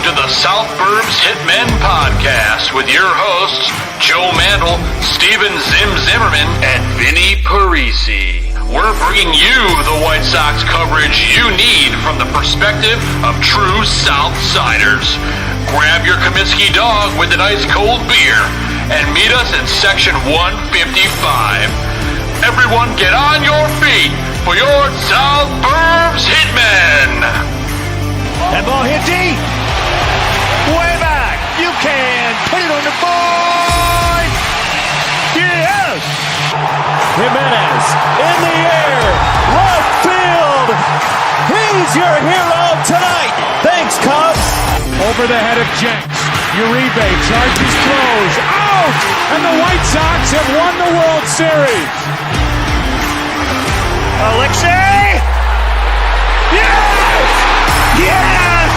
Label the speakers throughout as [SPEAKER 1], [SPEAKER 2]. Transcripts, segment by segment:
[SPEAKER 1] to the South Burbs Hitmen podcast with your hosts, Joe Mandel, Steven Zim Zimmerman, and Vinny Parisi. We're bringing you the White Sox coverage you need from the perspective of true Southsiders. Grab your Comiskey dog with an ice cold beer and meet us in section 155. Everyone get on your feet for your South Burbs Hitmen!
[SPEAKER 2] That ball hit deep. Way back. You can put it on the board. Yes. Jimenez in the air. Left field. He's your hero tonight. Thanks, Cubs.
[SPEAKER 3] Over the head of Jenks. Uribe charges throws. Out! And the White Sox have won the World Series.
[SPEAKER 2] Alexei. Yes! Yes!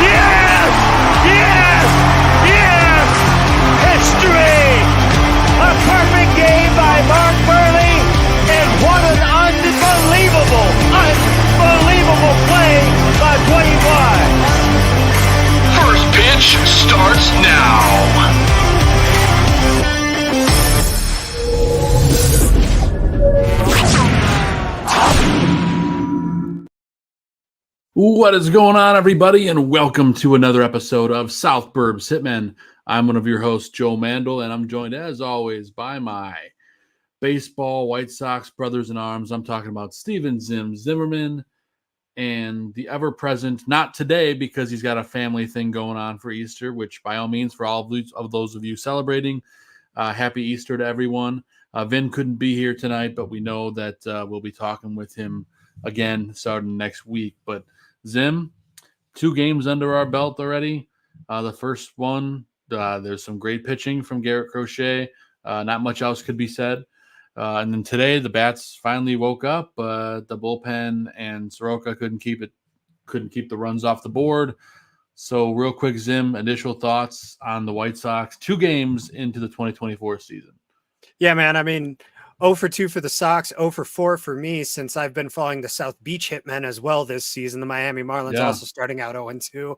[SPEAKER 2] Yes! Yes! Yes! History! A perfect game by Mark Burley, and what an unbelievable play by 21.
[SPEAKER 1] First pitch starts now.
[SPEAKER 4] What is going on, everybody, and welcome to another episode of South Burbs Hitmen. I'm one of your hosts, Joe Mandel, and I'm joined, as always, by my baseball White Sox brothers in arms. I'm talking about Steven Zim Zimmerman and the ever-present, not today because he's got a family thing going on for Easter, which by all means, for all of those of you celebrating, happy Easter to everyone. Vin couldn't be here tonight, but we know that we'll be talking with him again starting next week. But Zim, 2 games under our belt already. The first one, there's some great pitching from Garrett Crochet. Not much else could be said. And then today, the bats finally woke up, but the bullpen and Soroka couldn't keep the runs off the board. So real quick, Zim, initial thoughts on the White Sox 2 games into the 2024 season.
[SPEAKER 5] Yeah, man. I mean, 0 for 2 for the Sox, 0 for 4 for me since I've been following the South Beach Hitmen as well this season. The Miami Marlins also starting out 0-2.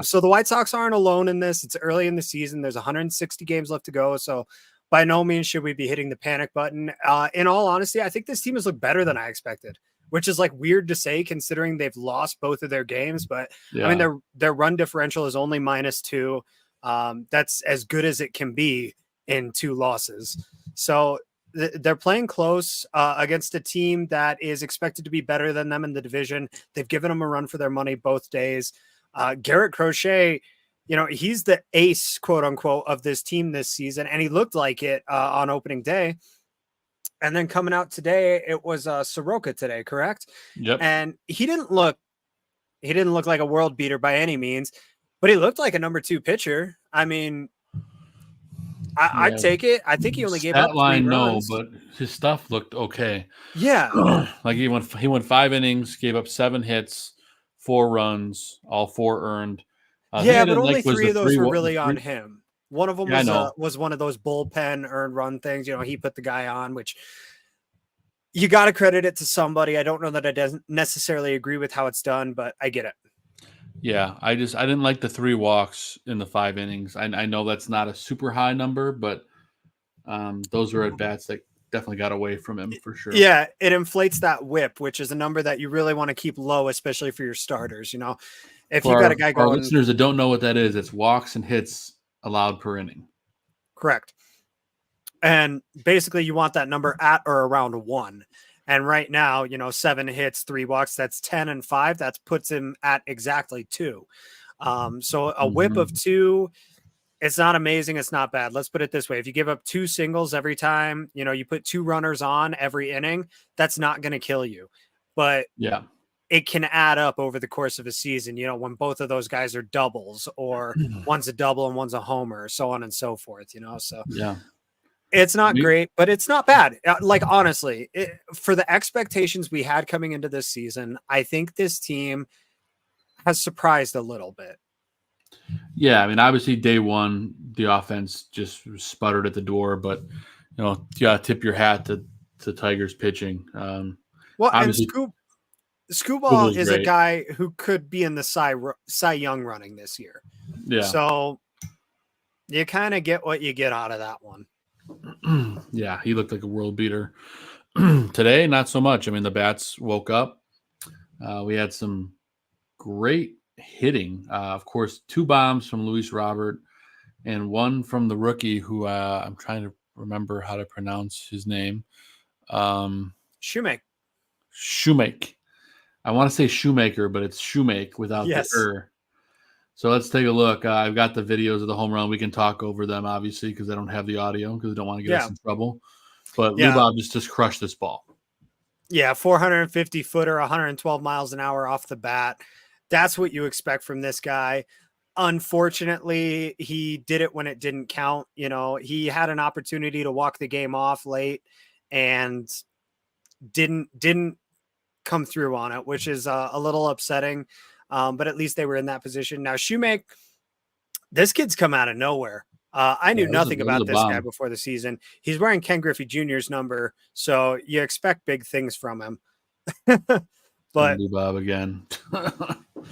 [SPEAKER 5] So the White Sox aren't alone in this. It's early in the season. There's 160 games left to go. So by no means should we be hitting the panic button. In all honesty, I think this team has looked better than I expected, which is like weird to say considering they've lost both of their games. But I mean, their run differential is only -2. That's as good as it can be in 2 losses. So they're playing close against a team that is expected to be better than them in the division. They've given them a run for their money both days. Garrett Crochet, you know, he's the ace, quote unquote, of this team this season. And he looked like it on opening day. And then coming out today, it was Soroka today, correct?
[SPEAKER 4] Yep.
[SPEAKER 5] And he didn't look like a world beater by any means, but he looked like a number 2 pitcher. I mean, I'd take it. I think he only gave up 3 runs.
[SPEAKER 4] No, but his stuff looked okay.
[SPEAKER 5] Yeah.
[SPEAKER 4] Like he went 5 innings, gave up 7 hits, 4 runs, all 4 earned.
[SPEAKER 5] Yeah, but only 3 of those were really on him. One of them was one of those bullpen earned run things. You know, he put the guy on, which you got to credit it to somebody. I don't know that I doesn't necessarily agree with how it's done, but I get it.
[SPEAKER 4] Yeah, I didn't like the 3 walks in the 5 innings. I know that's not a super high number, but those were at bats that definitely got away from him for sure.
[SPEAKER 5] Yeah, it inflates that whip, which is a number that you really want to keep low, especially for your starters. You know, if you've got a guy going.
[SPEAKER 4] For our listeners that don't know what that is, it's walks and hits allowed per inning.
[SPEAKER 5] Correct. And basically, you want that number at or around 1. And right now, you know, 7 hits, 3 walks, that's 10 and 5. That puts him at exactly 2. So a whip of 2, it's not amazing. It's not bad. Let's put it this way. If you give up 2 singles every time, you know, you put 2 runners on every inning, that's not going to kill you. But yeah, it can add up over the course of a season, you know, when both of those guys are doubles or one's a double and one's a homer, so on and so forth, you know? So yeah. It's not great, but it's not bad. Like, honestly, for the expectations we had coming into this season, I think this team has surprised a little bit.
[SPEAKER 4] Yeah, I mean, obviously, day one, the offense just sputtered at the door, but, you know, you got to tip your hat to Tigers pitching.
[SPEAKER 5] Well, and Screwball is a
[SPEAKER 4] great.
[SPEAKER 5] guy who could be in the Cy Young running this year.
[SPEAKER 4] Yeah.
[SPEAKER 5] So you kind of get what you get out of that one.
[SPEAKER 4] Yeah, he looked like a world beater. Today, not so much. I mean, the bats woke up. We had some great hitting. Of course, 2 bombs from Luis Robert and 1 from the rookie who I'm trying to remember how to pronounce his name.
[SPEAKER 5] Shoemake.
[SPEAKER 4] I want to say Shoemaker, but it's Shoemake without the er. So let's take a look. I've got the videos of the home run. We can talk over them, obviously, because I don't have the audio because I don't want to get us in trouble. But Lou Bob just crushed this ball.
[SPEAKER 5] Yeah, 450-footer, 112 miles an hour off the bat. That's what you expect from this guy. Unfortunately, he did it when it didn't count. You know, he had an opportunity to walk the game off late and didn't come through on it, which is a little upsetting. But at least they were in that position. Now, Shoemake, this kid's come out of nowhere. I knew nothing about this guy before the season. He's wearing Ken Griffey Jr.'s number, so you expect big things from him. But
[SPEAKER 4] Bob again.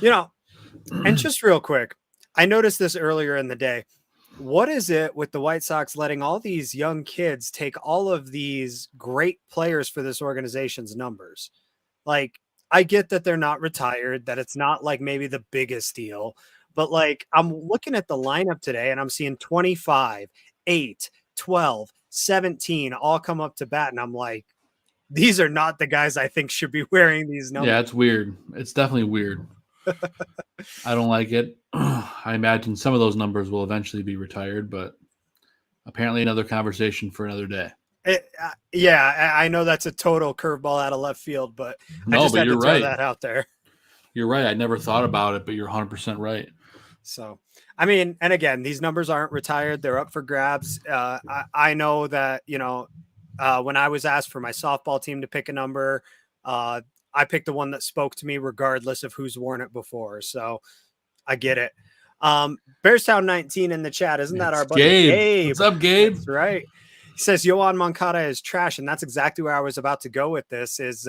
[SPEAKER 5] You know, and just real quick, I noticed this earlier in the day. What is it with the White Sox letting all these young kids take all of these great players for this organization's numbers? Like, I get that they're not retired, that it's not like maybe the biggest deal, but like I'm looking at the lineup today and I'm seeing 25, 8, 12, 17 all come up to bat. And I'm like, these are not the guys I think should be wearing these numbers.
[SPEAKER 4] Yeah, it's weird. It's definitely weird. I don't like it. I imagine some of those numbers will eventually be retired, but apparently another conversation for another day.
[SPEAKER 5] Yeah, I know that's a total curveball out of left field, but I just had to throw that out there.
[SPEAKER 4] You're right. I never thought about it, but you're 100% right.
[SPEAKER 5] So, I mean, and again, these numbers aren't retired. They're up for grabs. I know that, you know, when I was asked for my softball team to pick a number, I picked the one that spoke to me regardless of who's worn it before. So I get it. Bearstown 19 in the chat. Isn't that our buddy Gabe?
[SPEAKER 4] What's up, Gabe?
[SPEAKER 5] That's right. He says Yoan Moncada is trash, and that's exactly where I was about to go with this. Is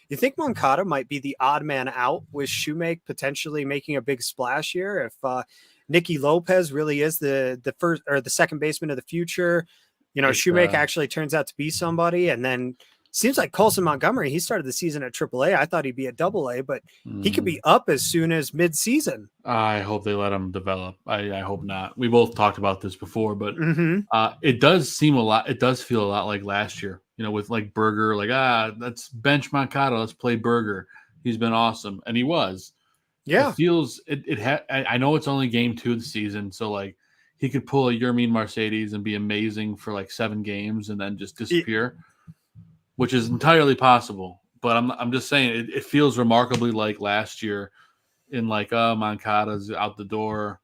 [SPEAKER 5] you think Moncada might be the odd man out with Shoemake potentially making a big splash here? If Nicky Lopez really is the first or the second baseman of the future, you know, Shoemake actually turns out to be somebody, and then seems like Colson Montgomery. He started the season at AAA. I thought he'd be at AA, but he could be up as soon as mid-season.
[SPEAKER 4] I hope they let him develop. I hope not. We both talked about this before, but it does seem a lot. It does feel a lot like last year, you know, with like Berger, like, let's bench Moncada. Let's play Berger. He's been awesome. And he was.
[SPEAKER 5] Yeah.
[SPEAKER 4] It feels I know it's only game 2 of the season. So like he could pull a Yermin Mercedes and be amazing for like 7 games and then just disappear. Which is entirely possible, but I'm just saying it feels remarkably like last year in like, Moncada's out the door.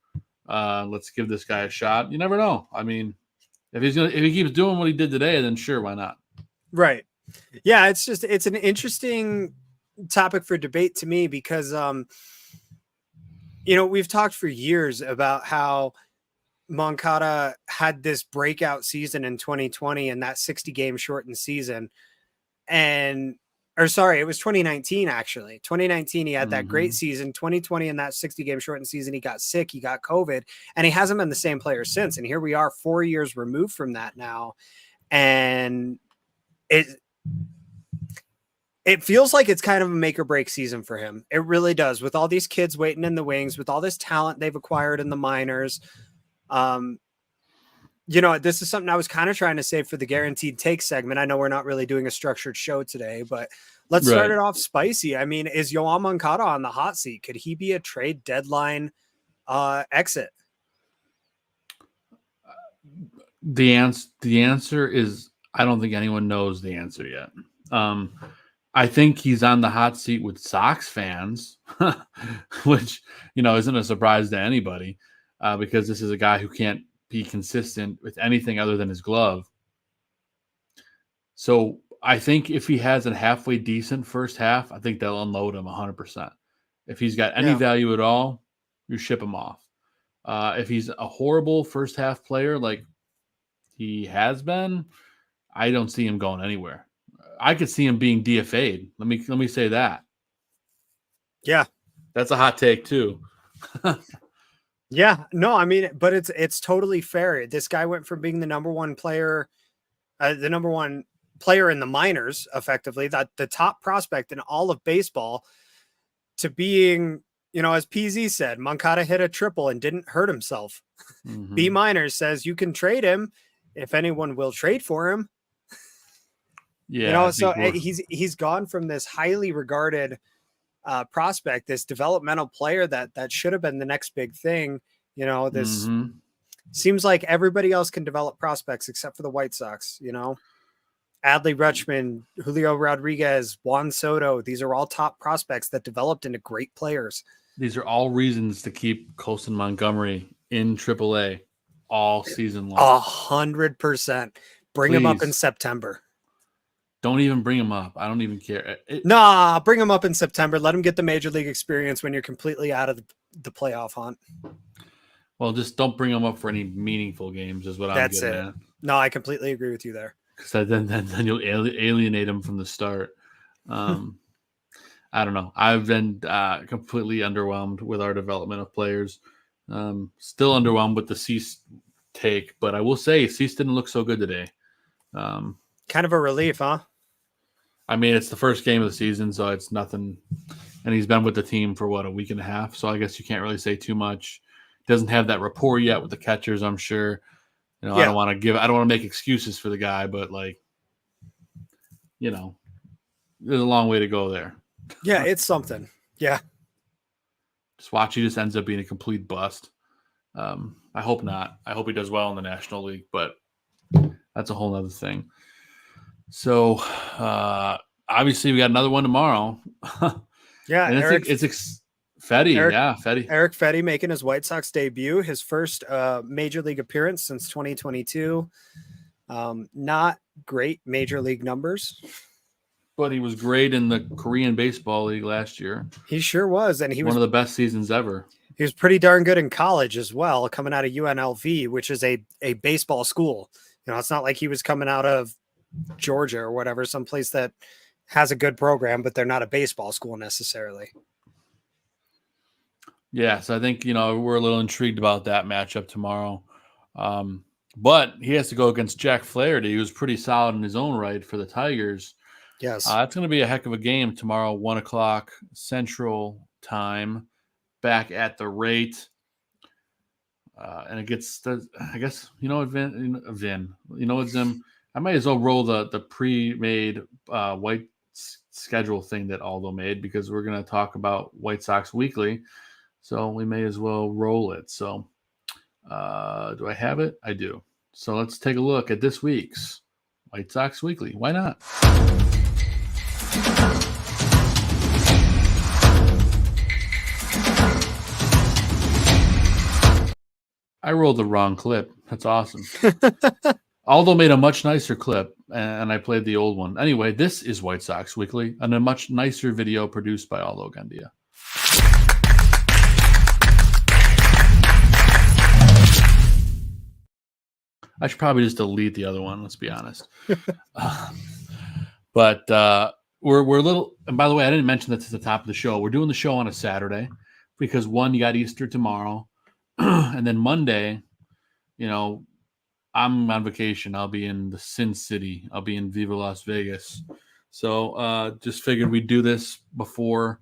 [SPEAKER 4] Let's give this guy a shot. You never know. I mean, if he keeps doing what he did today, then sure, why not?
[SPEAKER 5] Right. Yeah, it's an interesting topic for debate to me because you know, we've talked for years about how Moncada had this breakout season in 2020 and that 60 game shortened season. It was 2019, actually. 2019, he had that great season. 2020, in that 60 game shortened season, he got sick, he got COVID, and he hasn't been the same player since. And here we are 4 years removed from that now. And it feels like it's kind of a make or break season for him. It really does. With all these kids waiting in the wings, with all this talent they've acquired in the minors. You know, this is something I was kind of trying to save for the guaranteed take segment. I know we're not really doing a structured show today, but let's start it off spicy. I mean, is Yoan Moncada on the hot seat? Could he be a trade deadline exit?
[SPEAKER 4] The answer is I don't think anyone knows the answer yet. I think he's on the hot seat with Sox fans, which, you know, isn't a surprise to anybody because this is a guy who can't be consistent with anything other than his glove. So I think if he has a halfway decent first half, I think they'll unload him 100%. If he's got any value at all, you ship him off. If he's a horrible first half player like he has been, I don't see him going anywhere. I could see him being DFA'd. Let me say that.
[SPEAKER 5] Yeah.
[SPEAKER 4] That's a hot take too.
[SPEAKER 5] Yeah, no, I mean, but it's totally fair. This guy went from being the number one player in the minors, effectively, that the top prospect in all of baseball, to being, as PZ said, Moncada hit a triple and didn't hurt himself.
[SPEAKER 4] Mm-hmm.
[SPEAKER 5] B minors says you can trade him if anyone will trade for him.
[SPEAKER 4] Yeah,
[SPEAKER 5] so he's gone from this highly regarded prospect, this developmental player that should have been the next big thing. This seems like everybody else can develop prospects except for the White Sox. Adley Rutschman, Julio Rodriguez, Juan Soto. These are all top prospects that developed into great players.
[SPEAKER 4] These are all reasons to keep Colson Montgomery in AAA all season long.
[SPEAKER 5] 100%. Bring him up in September.
[SPEAKER 4] Don't even bring him up. I don't even care.
[SPEAKER 5] Bring him up in September. Let him get the major league experience when you're completely out of the playoff hunt.
[SPEAKER 4] Well, just don't bring him up for any meaningful games is what I'm getting at.
[SPEAKER 5] No, I completely agree with you there.
[SPEAKER 4] Because then you'll alienate him from the start. I don't know. I've been completely underwhelmed with our development of players. Still underwhelmed with the Cease take, but I will say Cease didn't look so good today.
[SPEAKER 5] Kind of a relief, huh?
[SPEAKER 4] I mean, it's the first game of the season, so it's nothing. And he's been with the team for, a week and a half, so I guess you can't really say too much. Doesn't have that rapport yet with the catchers, I'm sure. I don't want to make excuses for the guy, but there's a long way to go there.
[SPEAKER 5] Yeah, it's something. Yeah.
[SPEAKER 4] Just watch, he just ends up being a complete bust. I hope not. I hope he does well in the National League, but that's a whole other thing. So obviously we got another one tomorrow.
[SPEAKER 5] Yeah,
[SPEAKER 4] and
[SPEAKER 5] Eric
[SPEAKER 4] Fetty.
[SPEAKER 5] Eric Fetty making his White Sox debut, his first major league appearance since 2022. Not great major league numbers,
[SPEAKER 4] but he was great in the Korean Baseball League last year.
[SPEAKER 5] He sure was, and he was
[SPEAKER 4] one of the best seasons ever.
[SPEAKER 5] He was pretty darn good in college as well, coming out of UNLV, which is a baseball school. It's not like he was coming out of Georgia or whatever, someplace that has a good program, but they're not a baseball school necessarily.
[SPEAKER 4] Yeah, so I think, we're a little intrigued about that matchup tomorrow. But he has to go against Jack Flaherty, who's pretty solid in his own right for the Tigers.
[SPEAKER 5] Yes.
[SPEAKER 4] It's going to be a heck of a game tomorrow, 1:00 Central Time, back at the Rate. And it gets, I guess, Vin, Zim, I might as well roll the pre-made white schedule thing that Aldo made, because we're going to talk about White Sox Weekly. So we may as well roll it. So do I have it? I do. So let's take a look at this week's White Sox Weekly. Why not? I rolled the wrong clip. That's awesome. Aldo made a much nicer clip, and I played the old one. Anyway, this is White Sox Weekly, and a much nicer video produced by Aldo Gandia. I should probably just delete the other one, let's be honest. But we're a little, and by the way, I didn't mention that at the top of the show. We're doing the show on a Saturday because, one, you got Easter tomorrow. And then Monday, I'm on vacation. I'll be in the Sin City. I'll be in Viva Las Vegas. So just figured we'd do this before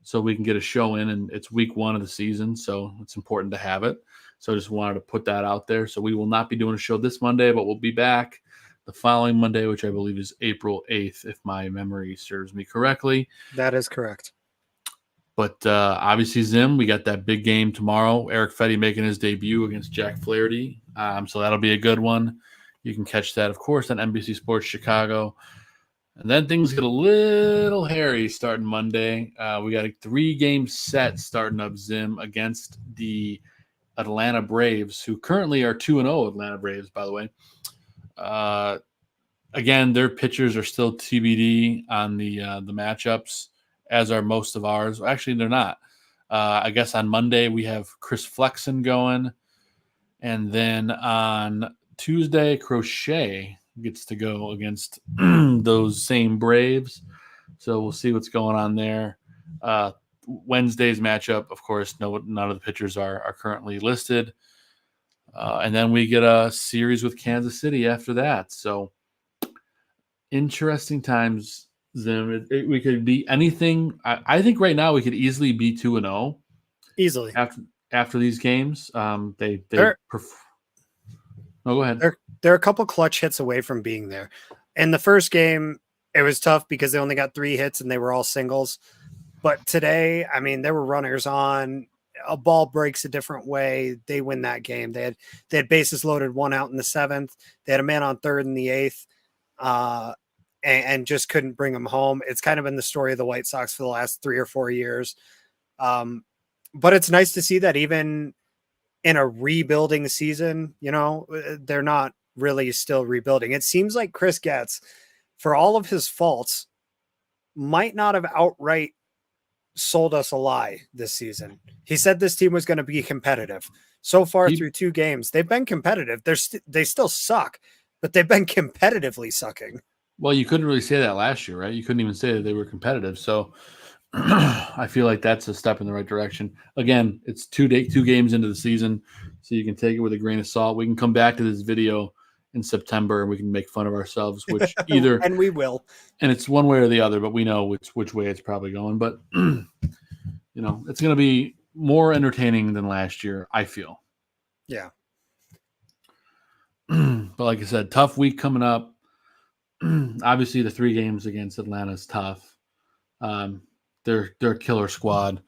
[SPEAKER 4] so we can get a show in, and it's week 1 of the season, so it's important to have it. So I just wanted to put that out there. So we will not be doing a show this Monday, but we'll be back the following Monday, which I believe is April 8th, if my memory serves me correctly.
[SPEAKER 5] That is correct.
[SPEAKER 4] But obviously, Zim, we got that big game tomorrow. Eric Fetty making his debut against Jack Flaherty. So that'll be a good one. You can catch that, of course, on NBC Sports Chicago. And then things get a little hairy starting Monday. We got a 3-game set starting up, Zim, against the Atlanta Braves, who currently are 2-0 Atlanta Braves, by the way. Again, their pitchers are still TBD on the matchups, as are most of ours. Actually, they're not. I guess on Monday we have Chris Flexen going. And then on Tuesday, Crochet gets to go against those same Braves. So we'll see what's going on there. Wednesday's matchup, of course, none of the pitchers are currently listed. And then we get a series with Kansas City after that. So interesting times, Zim. We could be anything. I think right now we could easily be 2-0
[SPEAKER 5] easily
[SPEAKER 4] after these games. No, go ahead.
[SPEAKER 5] They're a couple clutch hits away from being there. In the first game, it was tough because they only got 3 hits and they were all singles. But today, I mean, there were runners on. A ball breaks a different way. They win that game. They had bases loaded, 1 out in the 7th. They had a man on 3rd in the 8th, and just couldn't bring them home. It's kind of been the story of the White Sox for the last 3 or 4 years. But it's nice to see that even in a rebuilding season, they're not really still rebuilding. It seems like Chris Getz, for all of his faults, might not have outright sold us a lie this season. He said this team was going to be competitive. So far through 2 games, they've been competitive. They still suck, but they've been competitively sucking.
[SPEAKER 4] Well, you couldn't really say that last year, right? You couldn't even say that they were competitive. So I feel like that's a step in the right direction. Again, it's 2 games into the season, so you can take it with a grain of salt. We can come back to this video in September and we can make fun of ourselves, which either
[SPEAKER 5] and we will.
[SPEAKER 4] And it's one way or the other, but we know which way it's probably going. But it's going to be more entertaining than last year, I feel.
[SPEAKER 5] Yeah.
[SPEAKER 4] But like I said, tough week coming up. Obviously, the 3 games against Atlanta is tough. They're a killer squad.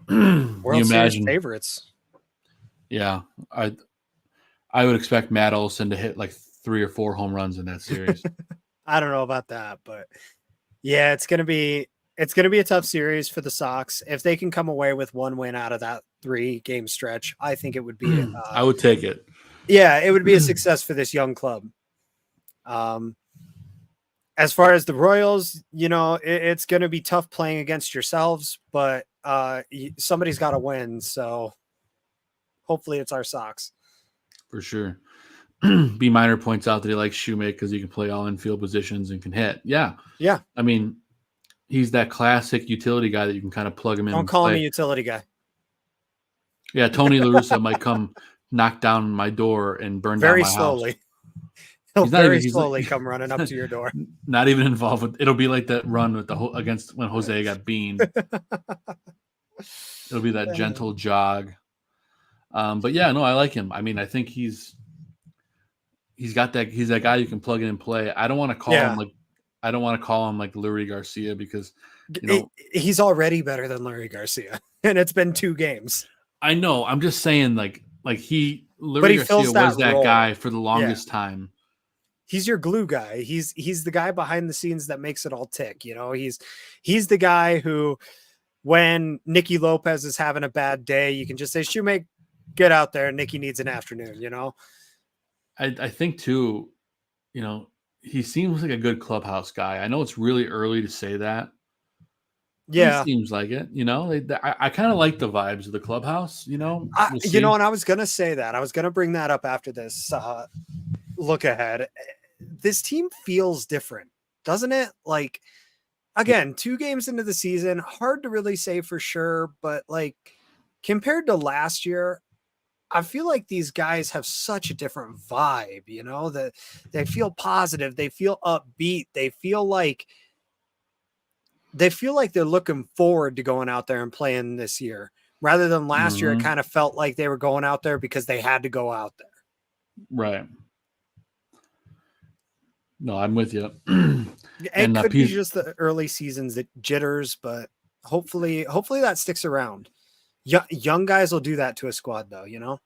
[SPEAKER 5] World Series favorites.
[SPEAKER 4] Yeah, I would expect Matt Olson to hit like 3 or 4 home runs in that series.
[SPEAKER 5] I don't know about that, but yeah, it's gonna be a tough series for the Sox. If they can come away with 1 win out of that 3-game stretch, I think it would be.
[SPEAKER 4] I would take it.
[SPEAKER 5] Yeah, it would be a success for this young club. As far as the Royals, it's going to be tough playing against yourselves, but somebody's got to win. So hopefully it's our Sox.
[SPEAKER 4] For sure. B Minor points out that he likes Shoemake because he can play all infield positions and can hit. Yeah.
[SPEAKER 5] Yeah.
[SPEAKER 4] I mean, he's that classic utility guy that you can kind of plug him in.
[SPEAKER 5] Don't call him a utility guy.
[SPEAKER 4] Yeah, Tony La Russa might come knock down my door and burn down my house.
[SPEAKER 5] He'll very slowly come running up to your door.
[SPEAKER 4] Not even involved with. It'll be like that run with against when Jose got beaned. It'll be that gentle jog. But yeah, no, I like him. I mean, I think he's got that. He's that guy you can plug in and play. I don't want to call him like Lurie Garcia because
[SPEAKER 5] he's already better than Lurie Garcia, and it's been 2 games.
[SPEAKER 4] I know. I'm just saying, Lurie Garcia was that guy for the longest time.
[SPEAKER 5] He's your glue guy. He's the guy behind the scenes that makes it all tick. He's the guy who, when Nicky Lopez is having a bad day, you can just say, Shoemake, get out there. Nicky needs an afternoon,
[SPEAKER 4] I think too, he seems like a good clubhouse guy. I know it's really early to say that.
[SPEAKER 5] Yeah.
[SPEAKER 4] He seems like it, I kind of like the vibes of the clubhouse, we'll
[SPEAKER 5] and I was going to say that. I was going to bring that up after this look ahead. This team feels different, doesn't it? Again, 2 games into the season, hard to really say for sure, but compared to last year, I feel like these guys have such a different vibe, that they feel positive, they feel upbeat, they feel like they're looking forward to going out there and playing this year rather than last year. It kind of felt like they were going out there because they had to go out there.
[SPEAKER 4] Right. No, I'm with you.
[SPEAKER 5] It could be just the early seasons that jitters, but hopefully that sticks around. Young guys will do that to a squad, though.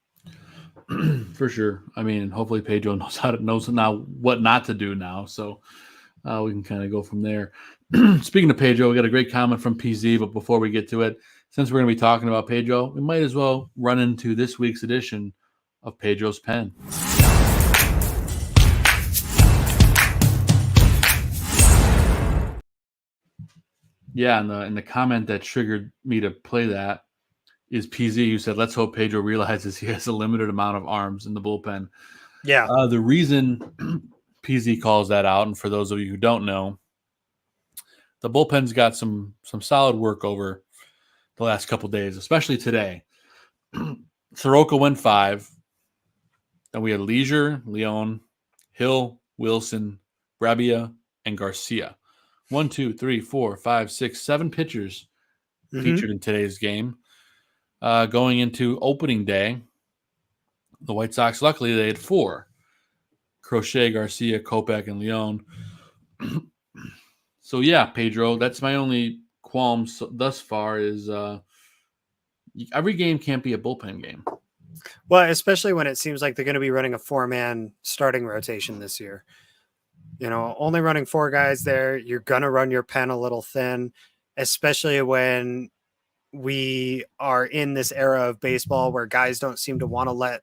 [SPEAKER 4] For sure. I mean, hopefully Pedro knows now what not to do now, so we can kind of go from there. Speaking of Pedro, we got a great comment from PZ, but before we get to it, since we're going to be talking about Pedro, we might as well run into this week's edition of Pedro's Pen. Yeah, and the comment that triggered me to play that is PZ, who said, let's hope Pedro realizes he has a limited amount of arms in the bullpen.
[SPEAKER 5] Yeah.
[SPEAKER 4] The reason PZ calls that out, and for those of you who don't know, the bullpen's got some solid work over the last couple of days, especially today. Soroka went 5. Then we had Leisure, Leon, Hill, Wilson, Brabia, and Garcia. 1, 2, 3, 4, 5, 6, 7 pitchers featured in today's game. Going into opening day, the White Sox, luckily, they had 4. Crochet, Garcia, Kopech, and Leon. So, yeah, Pedro, that's my only qualm thus far is every game can't be a bullpen game.
[SPEAKER 5] Well, especially when it seems like they're going to be running a 4-man starting rotation this year. Only running 4 guys there, you're going to run your pen a little thin, especially when we are in this era of baseball where guys don't seem to want to let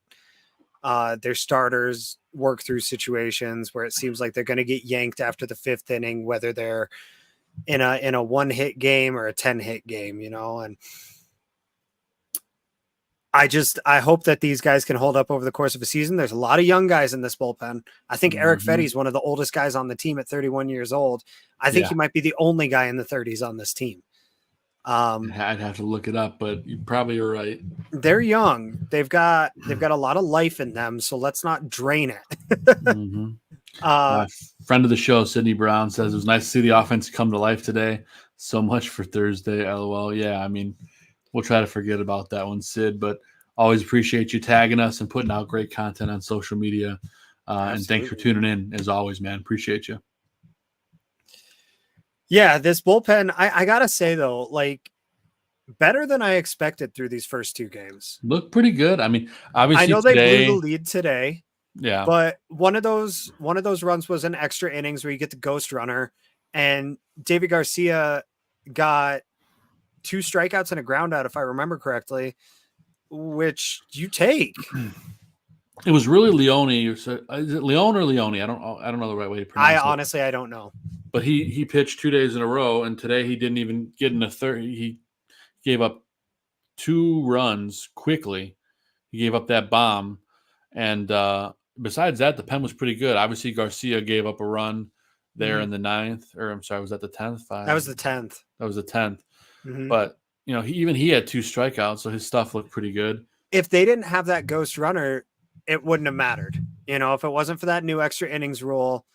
[SPEAKER 5] their starters work through situations where it seems like they're going to get yanked after the 5th inning, whether they're in a 1-hit game or a 10-hit game, and I hope that these guys can hold up over the course of a season. There's a lot of young guys in this bullpen. I think Eric Fetty is one of the oldest guys on the team at 31 years old. I think he might be the only guy in the 30s on this team.
[SPEAKER 4] I'd have to look it up, but you probably are right.
[SPEAKER 5] They're young. They've got a lot of life in them, so let's not drain it.
[SPEAKER 4] Friend of the show, Sydney Brown, says it was nice to see the offense come to life today. So much for Thursday, LOL. Yeah, I mean, we'll try to forget about that one, Sid, but always appreciate you tagging us and putting out great content on social media. And thanks for tuning in, as always, man. Appreciate you.
[SPEAKER 5] Yeah, this bullpen, I got to say, though, like, better than I expected through these first 2 games.
[SPEAKER 4] Look pretty good. I mean, obviously,
[SPEAKER 5] I know they blew the lead today.
[SPEAKER 4] Yeah.
[SPEAKER 5] But one of those runs was an extra innings where you get the ghost runner, and David Garcia got 2 strikeouts and a ground out, if I remember correctly, which you take.
[SPEAKER 4] It was really Leone. Is it Leone or Leone? I don't know the right way to pronounce it.
[SPEAKER 5] Honestly, I don't know.
[SPEAKER 4] But he pitched 2 days in a row, and today he didn't even get in a third. He gave up 2 runs quickly. He gave up that bomb, and besides that, the pen was pretty good. Obviously, Garcia gave up a run there in the 9th, or I'm sorry, was that the 10th?
[SPEAKER 5] That was the 10th.
[SPEAKER 4] That was the 10th. But he had 2 strikeouts, so his stuff looked pretty good.
[SPEAKER 5] If they didn't have that ghost runner, it wouldn't have mattered. If it wasn't for that new extra innings rule,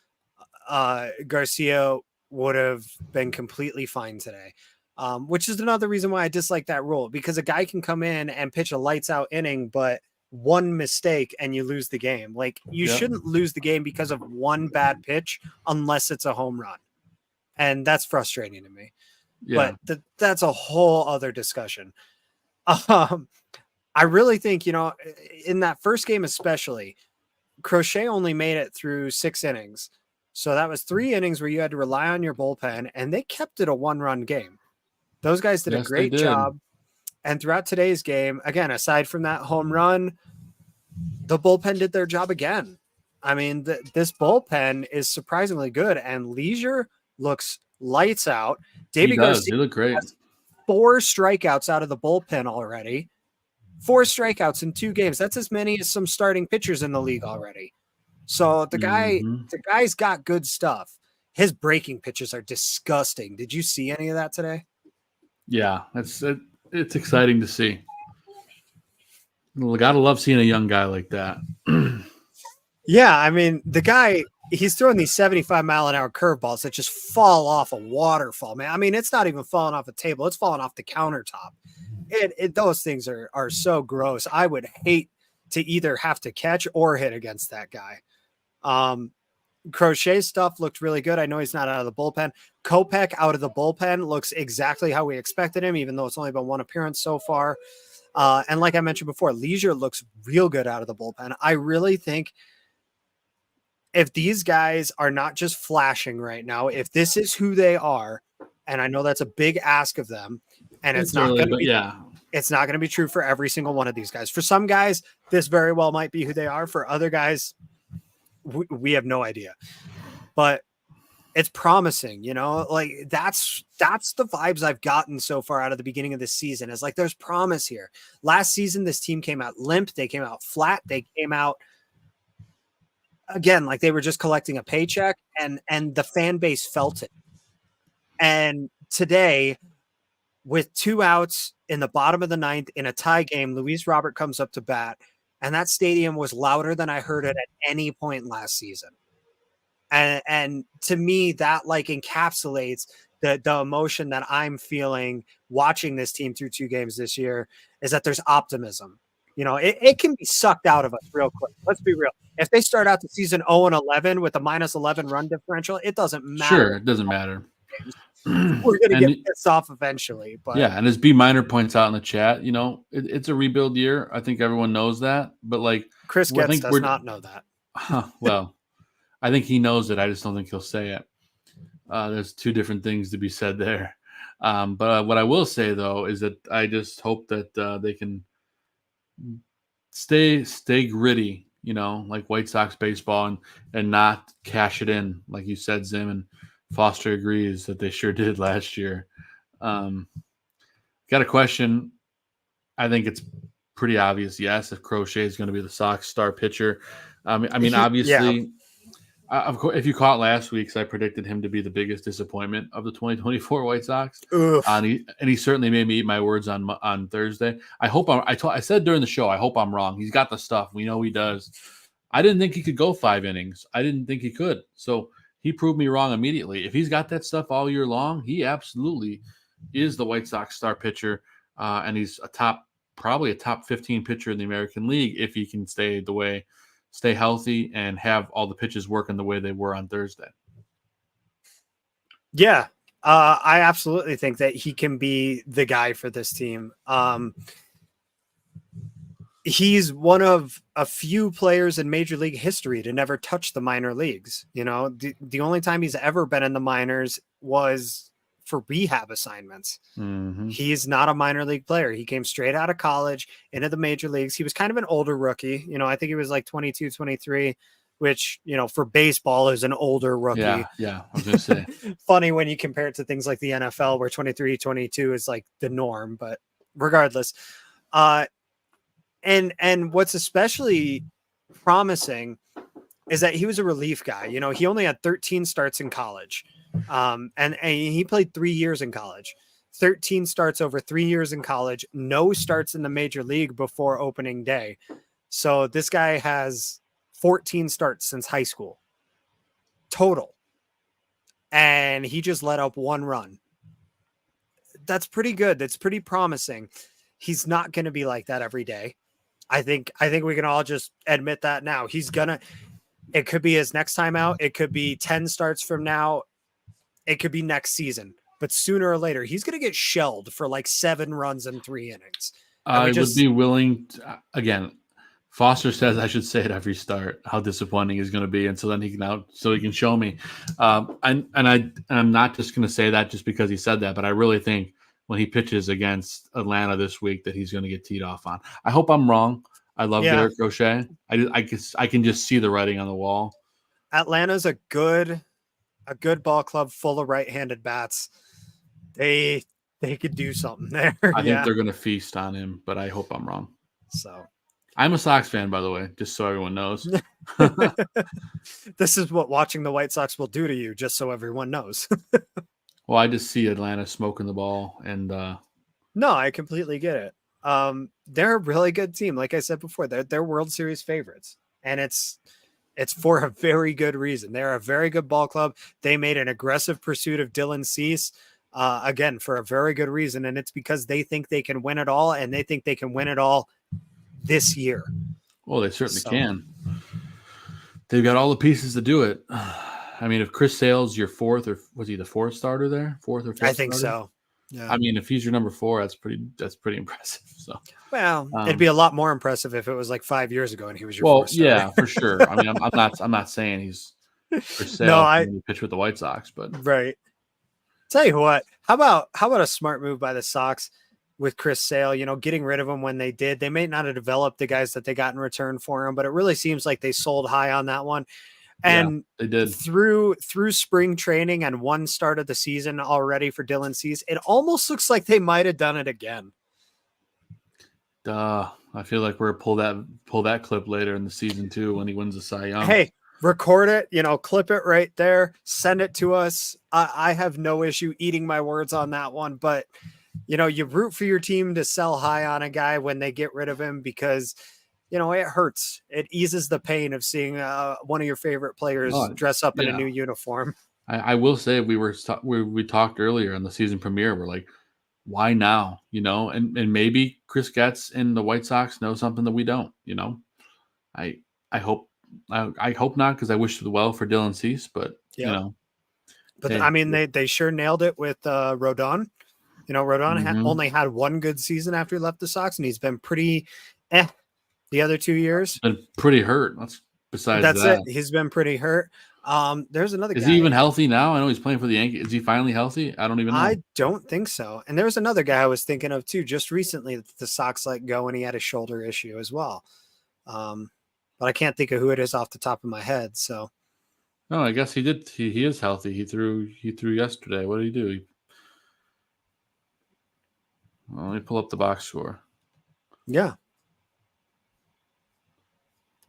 [SPEAKER 5] Garcia would have been completely fine today. Which is another reason why I dislike that rule, because a guy can come in and pitch a lights out inning, but one mistake and you lose the game. Like, you shouldn't lose the game because of one bad pitch unless it's a home run. And that's frustrating to me. Yeah. But that's a whole other discussion. I really think, in that first game especially, Crochet only made it through 6 innings. So that was 3 innings where you had to rely on your bullpen, and they kept it a 1-run game. Those guys did a great job. And throughout today's game, again, aside from that home run, the bullpen did their job again. I mean, this bullpen is surprisingly good, and Leisure looks lights out. David Garcia
[SPEAKER 4] look great.
[SPEAKER 5] Has 4 strikeouts out of the bullpen already. 4 strikeouts in 2 games. That's as many as some starting pitchers in the league already. So the guy's got good stuff. His breaking pitches are disgusting. Did you see any of that today?
[SPEAKER 4] Yeah, it's exciting to see. Gotta love seeing a young guy like that.
[SPEAKER 5] Yeah, I mean, the guy, he's throwing these 75-mile-an-hour curveballs that just fall off a waterfall, man. I mean, it's not even falling off a table. It's falling off the countertop. Those things are so gross. I would hate to either have to catch or hit against that guy. Crochet stuff looked really good. I know he's not out of the bullpen. Kopech out of the bullpen looks exactly how we expected him, even though it's only been 1 appearance so far. And like I mentioned before, Leisure looks real good out of the bullpen. I really think if these guys are not just flashing right now, if this is who they are, and I know that's a big ask of them, and it's not going to be, it's not going to be true for every single one of these guys. For some guys, this very well might be who they are. For other guys, we have no idea, but it's promising, like that's the vibes I've gotten so far out of the beginning of this season. Is like, there's promise here. Last season, this team came out limp. They came out flat. They came out again, like they were just collecting a paycheck, and the fan base felt it. And today with 2 outs in the bottom of the ninth in a tie game, Luis Robert comes up to bat, and that stadium was louder than I heard it at any point last season. And to me, that like encapsulates the emotion that I'm feeling watching this team through 2 games this year, is that there's optimism. You know, it can be sucked out of us real quick. Let's be real. If they start out the season 0-11 with a -11 run differential, it doesn't matter.
[SPEAKER 4] Sure, it doesn't matter.
[SPEAKER 5] We're going to get pissed off eventually. But
[SPEAKER 4] yeah, and as B Minor points out in the chat, you know, it's a rebuild year. I think everyone knows that. But like
[SPEAKER 5] Chris Getz does not know that.
[SPEAKER 4] Well, I think he knows it. I just don't think he'll say it. There's 2 different things to be said there. But what I will say, though, is that I just hope that they can stay gritty, you know, like White Sox baseball, and not cash it in, like you said, Zim, and Foster agrees that they sure did last year. Got a question. I think it's pretty obvious, yes, if Crochet is going to be the Sox star pitcher. I mean, obviously, of course, if you caught last week's, I predicted him to be the biggest disappointment of the 2024 White Sox. And he certainly made me eat my words on Thursday. I said during the show, I hope I'm wrong. He's got the stuff. We know he does. I didn't think he could go 5 innings. I didn't think he could. So he proved me wrong immediately. If he's got that stuff all year long, he absolutely is the White Sox star pitcher. And he's probably a top 15 pitcher in the American League if he can stay healthy and have all the pitches working the way they were on Thursday.
[SPEAKER 5] Yeah, I absolutely think that he can be the guy for this team. He's one of a few players in Major League history to never touch the minor leagues. You know, the only time he's ever been in the minors was for rehab assignments.
[SPEAKER 4] Mm-hmm.
[SPEAKER 5] He's not a minor league player. He came straight out of college into the major leagues. He was kind of an older rookie. You know, I think he was like 22, 23, which, you know, for baseball is an older rookie.
[SPEAKER 4] Yeah. I was going to say.
[SPEAKER 5] Funny when you compare it to things like the NFL where 23, 22 is like the norm, but regardless. And what's especially promising is that he was a relief guy. You know, he only had 13 starts in college. And he played 3 years in college, 13 starts over 3 years in college, no starts in the major league before opening day. So this guy has 14 starts since high school total. And he just let up 1 run. That's pretty good. That's pretty promising. He's not going to be like that every day. I think we can all just admit that now. It could be his next time out. It could be 10 starts from now. It could be next season, but sooner or later, he's going to get shelled for like 7 runs and 3 innings.
[SPEAKER 4] I would be willing to, again, Foster says I should say at every start how disappointing he's going to be. And so then he can show me. I'm not just going to say that just because he said that, but I really think when he pitches against Atlanta this week that he's going to get teed off on. I hope I'm wrong. I love Derek Crochet. I can just see the writing on the wall.
[SPEAKER 5] Atlanta's a good ball club full of right-handed bats. They could do something there.
[SPEAKER 4] I think they're going to feast on him, but I hope I'm wrong.
[SPEAKER 5] So
[SPEAKER 4] I'm a Sox fan, by the way, just so everyone knows.
[SPEAKER 5] This is what watching the White Sox will do to you, just so everyone knows.
[SPEAKER 4] Well, I just see Atlanta smoking the ball, and
[SPEAKER 5] no, I completely get it. They're a really good team. Like I said before, they're World Series favorites, and it's for a very good reason. They're a very good ball club. They made an aggressive pursuit of Dylan Cease, again, for a very good reason. And it's because they think they can win it all, and they think they can win it all this year.
[SPEAKER 4] Well, they certainly can. They've got all the pieces to do it. I mean, if Chris Sale's your 4th, or was he the 4th starter there? 4th or 5th?
[SPEAKER 5] I think
[SPEAKER 4] starter?
[SPEAKER 5] so. Yeah.
[SPEAKER 4] I mean, if he's your number 4, that's pretty impressive. So,
[SPEAKER 5] well, it'd be a lot more impressive if it was like 5 years ago and he was your 4th starter.
[SPEAKER 4] Yeah, for sure. I mean, I'm not saying he's for sale when you pitch with the White Sox, but
[SPEAKER 5] right. Tell you what, how about a smart move by the Sox with Chris Sale? You know, getting rid of him when they did. They may not have developed the guys that they got in return for him, but it really seems like they sold high on that one. And
[SPEAKER 4] they did
[SPEAKER 5] through spring training and 1 start of the season already for Dylan Cease. It almost looks like they might have done it again.
[SPEAKER 4] I feel like we're pull that clip later in the season too when he wins the Cy Young.
[SPEAKER 5] Hey, record it, clip it right there, send it to us. I have no issue eating my words on that one, but you root for your team to sell high on a guy when they get rid of him because, it hurts. It eases the pain of seeing one of your favorite players dress up in a new uniform.
[SPEAKER 4] I will say we talked earlier on the season premiere. We're like, why now? And maybe Chris Getz and the White Sox know something that we don't. I hope not, because I wish the well for Dylan Cease, but
[SPEAKER 5] But they sure nailed it with Rodon. Rodon only had one good season after he left the Sox, and he's been pretty the other 2 years.
[SPEAKER 4] Been pretty hurt. That's
[SPEAKER 5] it. He's been pretty hurt. There's another guy.
[SPEAKER 4] Is he even healthy now? I know he's playing for the Yankees. Is he finally healthy? I don't even know.
[SPEAKER 5] I don't think so. And there was another guy I was thinking of too, just recently that the Sox let go, and he had a shoulder issue as well. But I can't think of who it is off the top of my head. So,
[SPEAKER 4] no, I guess he did. He is healthy. He threw yesterday. What did he do? Let me pull up the box score.
[SPEAKER 5] Yeah.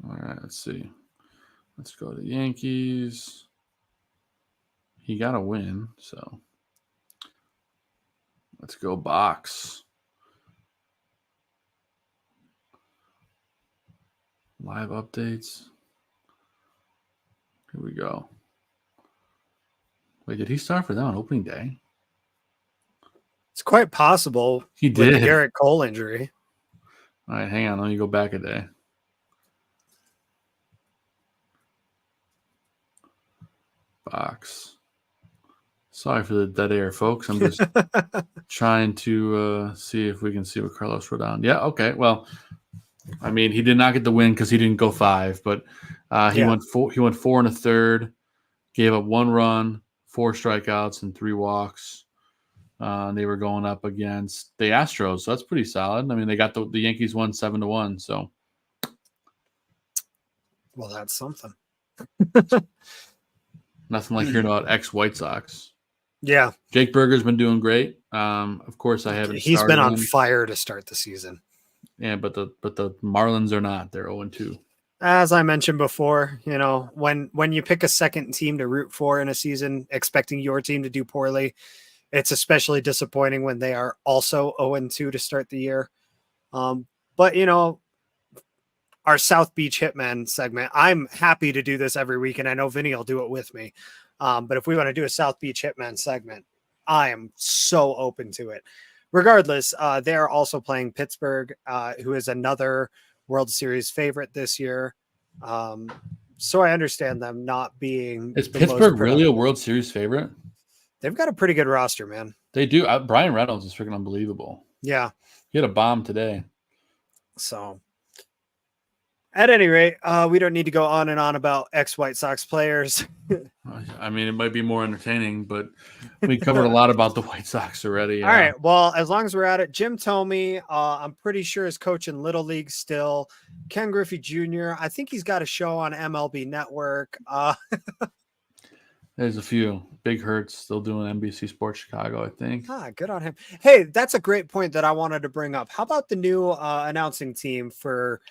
[SPEAKER 4] All right, let's see. Let's go to the Yankees. He got a win, so let's go box. Live updates. Here we go. Wait, did he start for them on opening day?
[SPEAKER 5] It's quite possible.
[SPEAKER 4] He did.
[SPEAKER 5] With the Garrett Cole injury.
[SPEAKER 4] All right, hang on. Let me go back a day. Box. Sorry for the dead air, folks. I'm just trying to see if we can see what Carlos wrote down. Yeah, okay. Well, I mean, he did not get the win because he didn't go 5, but he went 4 1/3, gave up 1 run, 4 strikeouts, and 3 walks. They were going up against the Astros, so that's pretty solid. I mean, they got the Yankees won 7-1, so.
[SPEAKER 5] Well, that's something.
[SPEAKER 4] Nothing like hearing about ex-White Sox.
[SPEAKER 5] Yeah.
[SPEAKER 4] Jake Berger's been doing great. Of course, I haven't.
[SPEAKER 5] He's been on fire to start the season.
[SPEAKER 4] Yeah, but the Marlins are not. They're 0-2.
[SPEAKER 5] As I mentioned before, when you pick a second team to root for in a season, expecting your team to do poorly, it's especially disappointing when they are also 0-2 to start the year. But our South Beach Hitmen segment, I'm happy to do this every week, and I know Vinny will do it with me. But if we want to do a South Beach Hitmen segment, I am so open to it. Regardless, they're also playing Pittsburgh, who is another World Series favorite this year. So I understand them not being.
[SPEAKER 4] Is Pittsburgh really a World Series favorite?
[SPEAKER 5] They've got a pretty good roster, man.
[SPEAKER 4] They do. Brian Reynolds is freaking unbelievable.
[SPEAKER 5] Yeah.
[SPEAKER 4] He had a bomb today.
[SPEAKER 5] So. At any rate, we don't need to go on and on about ex-White Sox players.
[SPEAKER 4] I mean, it might be more entertaining, but we covered a lot about the White Sox already.
[SPEAKER 5] All right. Well, as long as we're at it, Jim Thome, I'm pretty sure is coaching Little League still. Ken Griffey Jr., I think he's got a show on MLB Network.
[SPEAKER 4] There's a few. Big Hurts still doing NBC Sports Chicago, I think.
[SPEAKER 5] Good on him. Hey, that's a great point that I wanted to bring up. How about the new announcing team for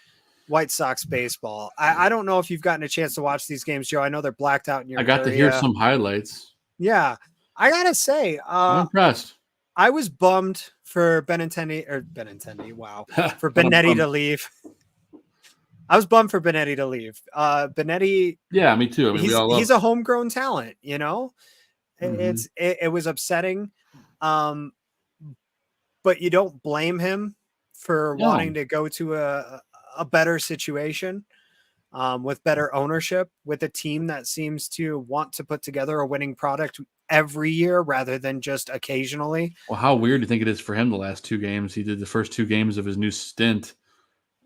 [SPEAKER 5] White Sox baseball? I don't know if you've gotten a chance to watch these games, Joe. I know they're blacked out in your area.
[SPEAKER 4] To hear some highlights.
[SPEAKER 5] Yeah. I gotta say,
[SPEAKER 4] I'm impressed.
[SPEAKER 5] I was bummed for Benintendi. Wow. For Benetti to leave. I was bummed for Benetti to leave. Benetti.
[SPEAKER 4] Yeah, me too. I mean,
[SPEAKER 5] he's a homegrown talent, It was upsetting. But you don't blame him for wanting to go to a better situation with better ownership, with a team that seems to want to put together a winning product every year rather than just occasionally.
[SPEAKER 4] Well, how weird do you think it is for him the last 2 games? He did the first 2 games of his new stint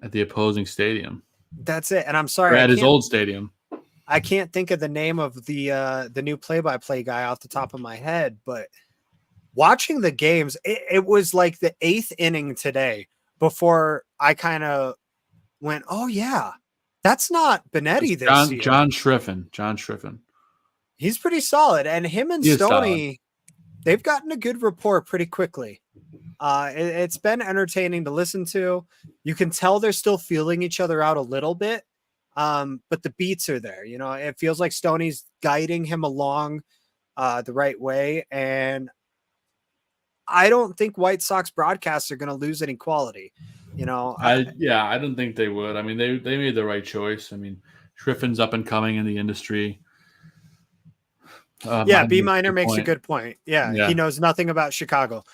[SPEAKER 4] at the opposing stadium.
[SPEAKER 5] That's it. And I'm sorry.
[SPEAKER 4] Or at his old stadium.
[SPEAKER 5] I can't think of the name of the new play-by-play guy off the top of my head, but watching the games, it was like the 8th inning today before I kind of went, oh yeah, that's not Benetti this year.
[SPEAKER 4] John Schriffen.
[SPEAKER 5] He's pretty solid. And him and Stoney, they've gotten a good rapport pretty quickly. It's been entertaining to listen to. You can tell they're still feeling each other out a little bit. But the beats are there. It feels like Stoney's guiding him along the right way. And I don't think White Sox broadcasts are going to lose any quality.
[SPEAKER 4] I don't think they would. I mean, they made the right choice. I mean, Griffin's up and coming in the industry.
[SPEAKER 5] B Minor makes a good point. Yeah, he knows nothing about Chicago.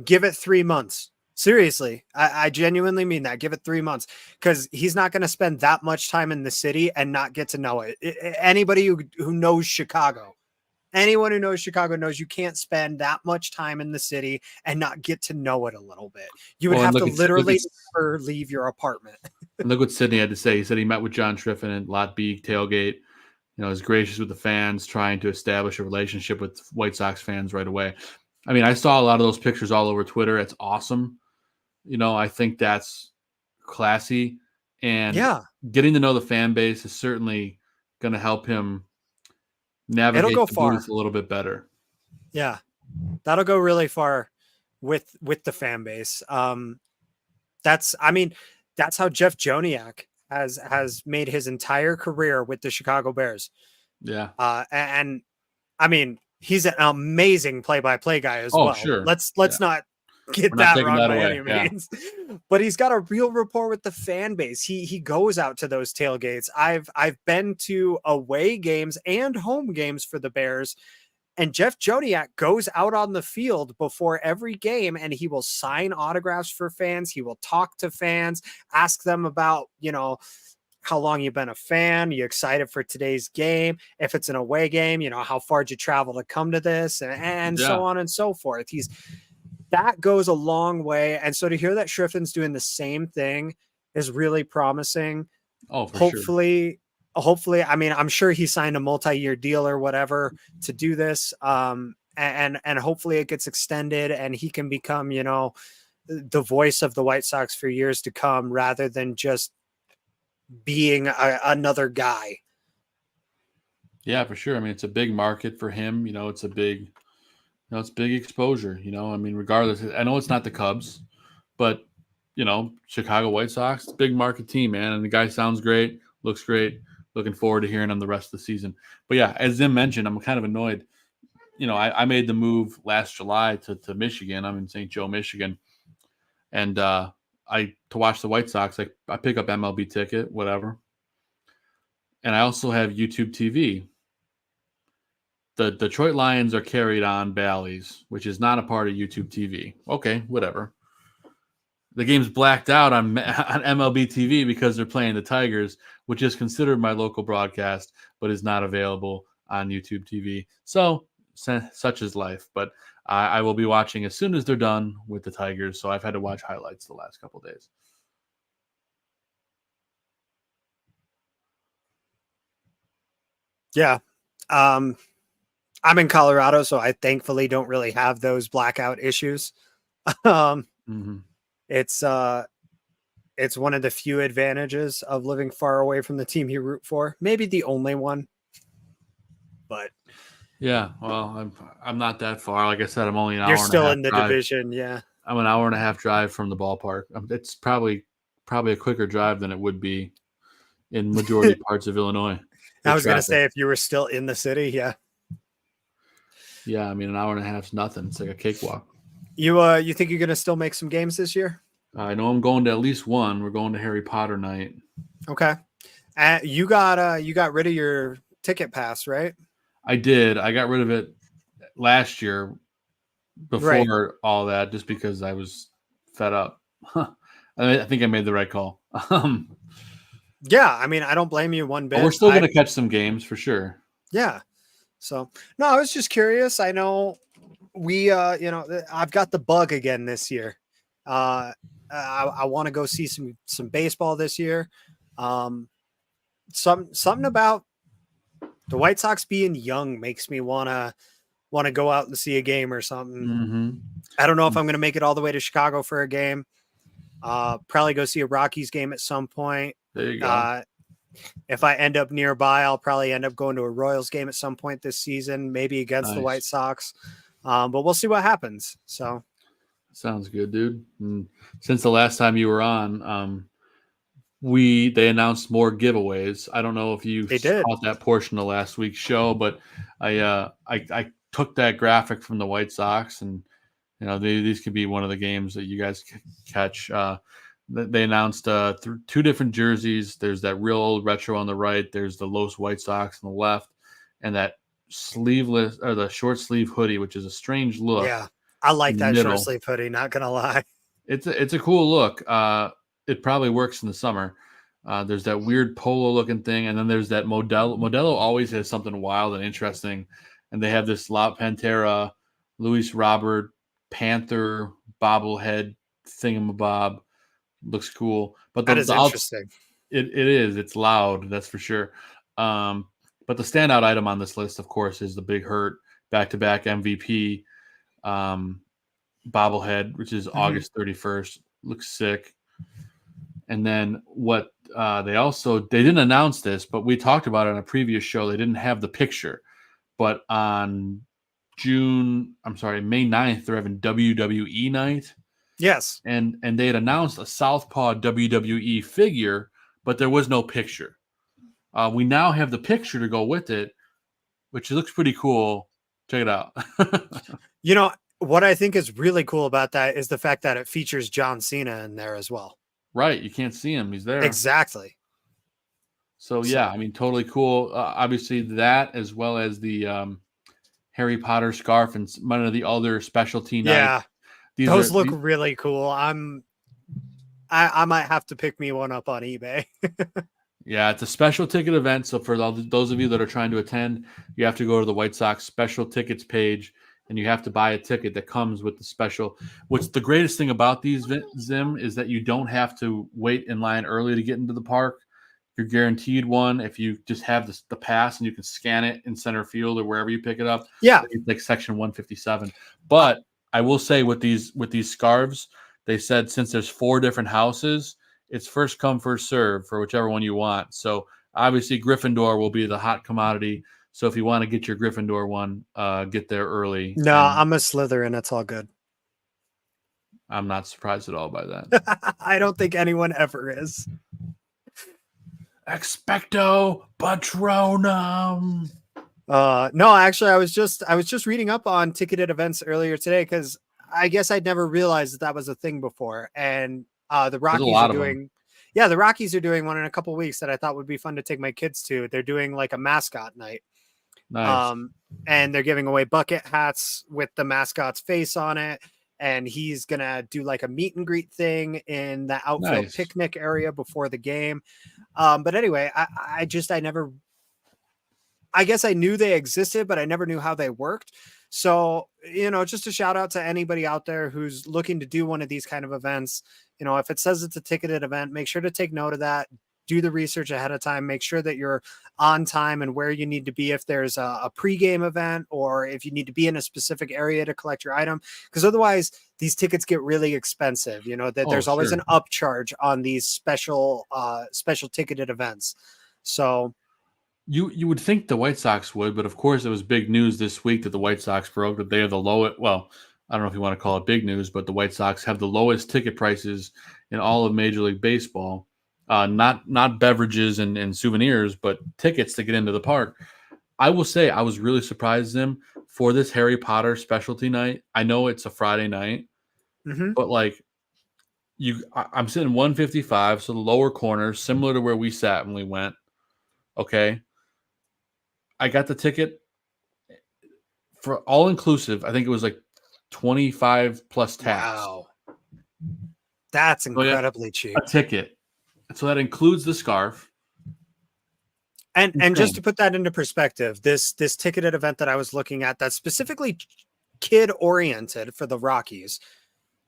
[SPEAKER 5] Give it 3 months. Seriously, I genuinely mean that. Give it 3 months, because he's not going to spend that much time in the city and not get to know it. Anybody who knows Chicago, anyone who knows Chicago knows you can't spend that much time in the city and not get to know it a little bit. You would have to literally never leave your apartment.
[SPEAKER 4] And look what Sidney had to say. He said he met with John Triffin at Lot B tailgate. Is gracious with the fans, trying to establish a relationship with White Sox fans right away. I mean, I saw a lot of those pictures all over Twitter. It's awesome. I think that's classy. And getting to know the fan base is certainly going to help him navigate the booth a little bit better.
[SPEAKER 5] Yeah, that'll go really far with the fan base. That's how Jeff Joniak has made his entire career with the Chicago Bears.
[SPEAKER 4] Yeah.
[SPEAKER 5] And I mean, he's an amazing play-by-play guy as well.
[SPEAKER 4] Sure.
[SPEAKER 5] Let's not get that wrong by any means. But he's got a real rapport with the fan base. He goes out to those tailgates. I've been to away games and home games for the Bears, and Jeff Joniak goes out on the field before every game, and he will sign autographs for fans. He will talk to fans, ask them about, how long you've been a fan. You excited for today's game? If it's an away game, how far did you travel to come to this, and so on and so forth. That goes a long way. And so to hear that Griffin's doing the same thing is really promising.
[SPEAKER 4] Oh, for sure.
[SPEAKER 5] Hopefully, I mean, I'm sure he signed a multi-year deal or whatever to do this. And hopefully it gets extended and he can become, the voice of the White Sox for years to come, rather than just being another guy.
[SPEAKER 4] Yeah, for sure. I mean, it's a big market for him. It's a big, it's big exposure. I mean, regardless, I know it's not the Cubs, but Chicago White Sox, it's a big market team, man. And the guy sounds great, looks great. Looking forward to hearing him the rest of the season. But yeah, as Zim mentioned, I'm kind of annoyed. I made the move last July to Michigan. I'm in St. Joe, Michigan, and to watch the White Sox, I pick up MLB ticket, whatever. And I also have YouTube TV. The Detroit Lions are carried on Bally's, which is not a part of YouTube TV. Okay, whatever. The game's blacked out on MLB TV because they're playing the Tigers, which is considered my local broadcast, but is not available on YouTube TV. So such is life. But I will be watching as soon as they're done with the Tigers. So I've had to watch highlights the last couple of days.
[SPEAKER 5] Yeah. I'm in Colorado, so I thankfully don't really have those blackout issues. It's one of the few advantages of living far away from the team you root for. Maybe the only one. But
[SPEAKER 4] yeah, well, I'm not that far. Like I said, I'm only an hour.
[SPEAKER 5] You're still
[SPEAKER 4] and a half
[SPEAKER 5] in the
[SPEAKER 4] drive.
[SPEAKER 5] division, yeah.
[SPEAKER 4] I'm an hour and a half drive from the ballpark. It's probably a quicker drive than it would be in majority parts of Illinois.
[SPEAKER 5] I was going to say, if you were still in the city, yeah.
[SPEAKER 4] Yeah, I mean, an hour and a half is nothing. It's like a cakewalk.
[SPEAKER 5] You think you're going to still make some games this year?
[SPEAKER 4] I know I'm going to at least one. We're going to Harry Potter night.
[SPEAKER 5] Okay. You got rid of your ticket pass, right?
[SPEAKER 4] I did. I got rid of it last year before all that, just because I was fed up. I think I made the right call.
[SPEAKER 5] Yeah, I mean, I don't blame you one bit.
[SPEAKER 4] But we're still going to catch some games for sure.
[SPEAKER 5] Yeah. So, no, I was just curious. I know I've got the bug again this year. I want to go see some baseball this year. Something about the White Sox being young makes me want to go out and see a game or something.
[SPEAKER 4] Mm-hmm.
[SPEAKER 5] I don't know if I'm going to make it all the way to Chicago for a game. Probably go see a Rockies game at some point.
[SPEAKER 4] There you go.
[SPEAKER 5] If I end up nearby, I'll probably end up going to a Royals game at some point this season, maybe against the White Sox. But we'll see what happens. So
[SPEAKER 4] sounds good, dude. And since the last time you were on, they announced more giveaways. I don't know if you caught that portion of last week's show, but I took that graphic from the White Sox and these could be one of the games that you guys catch. They announced two different jerseys. There's that real old retro on the right. There's the Los White Sox on the left, and that sleeveless or the short sleeve hoodie, which is a strange look.
[SPEAKER 5] Yeah, I like that short sleeve hoodie. Not gonna lie,
[SPEAKER 4] it's a cool look. It probably works in the summer. There's that weird polo looking thing, and then there's that Modelo. Modelo always has something wild and interesting, and they have this La Pantera, Luis Robert Panther bobblehead thingamabob. Looks cool, but
[SPEAKER 5] that is interesting.
[SPEAKER 4] It is. It's loud, that's for sure. But the standout item on this list, of course, is the Big Hurt back-to-back MVP bobblehead, which is August 31st. Looks sick. And then what they didn't announce this, but we talked about it on a previous show. They didn't have the picture, but on May 9th, they're having WWE night.
[SPEAKER 5] Yes.
[SPEAKER 4] And they had announced a Southpaw WWE figure, but there was no picture. We now have the picture to go with it, which looks pretty cool. Check it out.
[SPEAKER 5] What I think is really cool about that is the fact that it features John Cena in there as well.
[SPEAKER 4] Right. You can't see him. He's there.
[SPEAKER 5] Exactly.
[SPEAKER 4] So yeah, I mean, totally cool. Obviously that, as well as the Harry Potter scarf and one of the other specialty nights.
[SPEAKER 5] Yeah. Those look really cool. I might have to pick me one up on eBay.
[SPEAKER 4] Yeah, it's a special ticket event. So for those of you that are trying to attend, you have to go to the White Sox special tickets page, and you have to buy a ticket that comes with the special. What's the greatest thing about these, Zim, is that you don't have to wait in line early to get into the park. You're guaranteed one if you just have the pass and you can scan it in center field or wherever you pick it up.
[SPEAKER 5] Yeah,
[SPEAKER 4] it's like section 157. But I will say with these scarves, they said since there's 4 different houses, it's first come, first serve for whichever one you want. So obviously Gryffindor will be the hot commodity. So if you want to get your Gryffindor one, get there early.
[SPEAKER 5] No, I'm a Slytherin. It's all good.
[SPEAKER 4] I'm not surprised at all by that.
[SPEAKER 5] I don't think anyone ever is.
[SPEAKER 4] Expecto Patronum.
[SPEAKER 5] No, actually, I was just reading up on ticketed events earlier today because I guess I'd never realized that was a thing before. And the Rockies are doing, the Rockies are doing one in a couple of weeks that I thought would be fun to take my kids to. They're doing like a mascot night.
[SPEAKER 4] Nice.
[SPEAKER 5] And they're giving away bucket hats with the mascot's face on it. And he's going to do like a meet and greet thing in the outfield picnic area before the game. But anyway, I guess I knew they existed, but I never knew how they worked. So, just a shout out to anybody out there who's looking to do one of these kind of events. If it says it's a ticketed event, make sure to take note of that. Do the research ahead of time. Make sure that you're on time and where you need to be if there's a pregame event or if you need to be in a specific area to collect your item. Because otherwise, these tickets get really expensive. There's always an upcharge on these special ticketed events. So
[SPEAKER 4] you would think the White Sox would, but of course it was big news this week that the White Sox broke that they have the lowest. Well, I don't know if you want to call it big news, but the White Sox have the lowest ticket prices in all of Major League Baseball. Not beverages and souvenirs, but tickets to get into the park. I will say I was really surprised them for this Harry Potter specialty night. I know it's a Friday night, but like I'm sitting 155, so the lower corner, similar to where we sat when we went. Okay. I got the ticket for all inclusive. I think it was like 25 plus tax.
[SPEAKER 5] Wow. That's incredibly cheap.
[SPEAKER 4] A ticket. So that includes the scarf.
[SPEAKER 5] And just to put that into perspective, this ticketed event that I was looking at that's specifically kid oriented for the Rockies,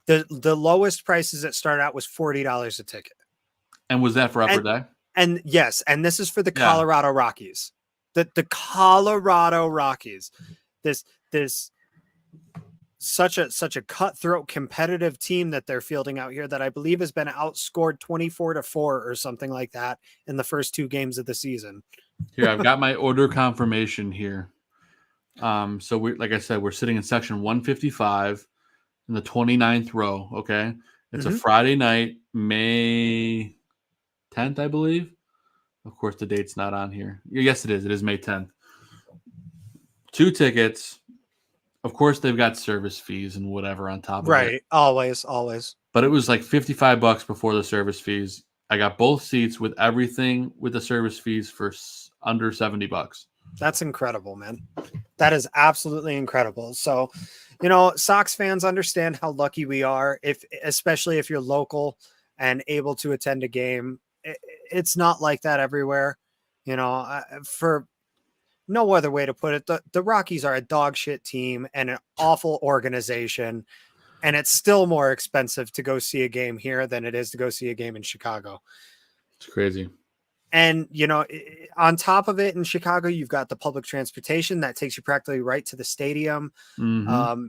[SPEAKER 5] the lowest prices that start out was $40 a ticket.
[SPEAKER 4] And was that for Upper Deck?
[SPEAKER 5] And yes, and this is for the Colorado Rockies. The Colorado Rockies. This such a cutthroat competitive team that they're fielding out here that I believe has been outscored 24-4 or something like that in the first 2 games of the season.
[SPEAKER 4] Here, I've got my order confirmation here. So like I said, we're sitting in section 155 in the 29th row. Okay. It's a Friday night, May 10th, I believe. Of course, the date's not on here. Yes, it is. It is May 10th. 2 tickets. of course, they've got service fees and whatever on top of it.
[SPEAKER 5] Right. Always.
[SPEAKER 4] But it was like $55 before the service fees. I got both seats with everything with the service fees for under $70.
[SPEAKER 5] That's incredible, man. That is absolutely incredible. So, Sox fans understand how lucky we are, especially if you're local and able to attend a game. It's not like that everywhere. For no other way to put it, the Rockies are a dog shit team and an awful organization. And it's still more expensive to go see a game here than it is to go see a game in Chicago.
[SPEAKER 4] It's crazy.
[SPEAKER 5] And, on top of it, in Chicago, you've got the public transportation that takes you practically right to the stadium.
[SPEAKER 4] Mm-hmm.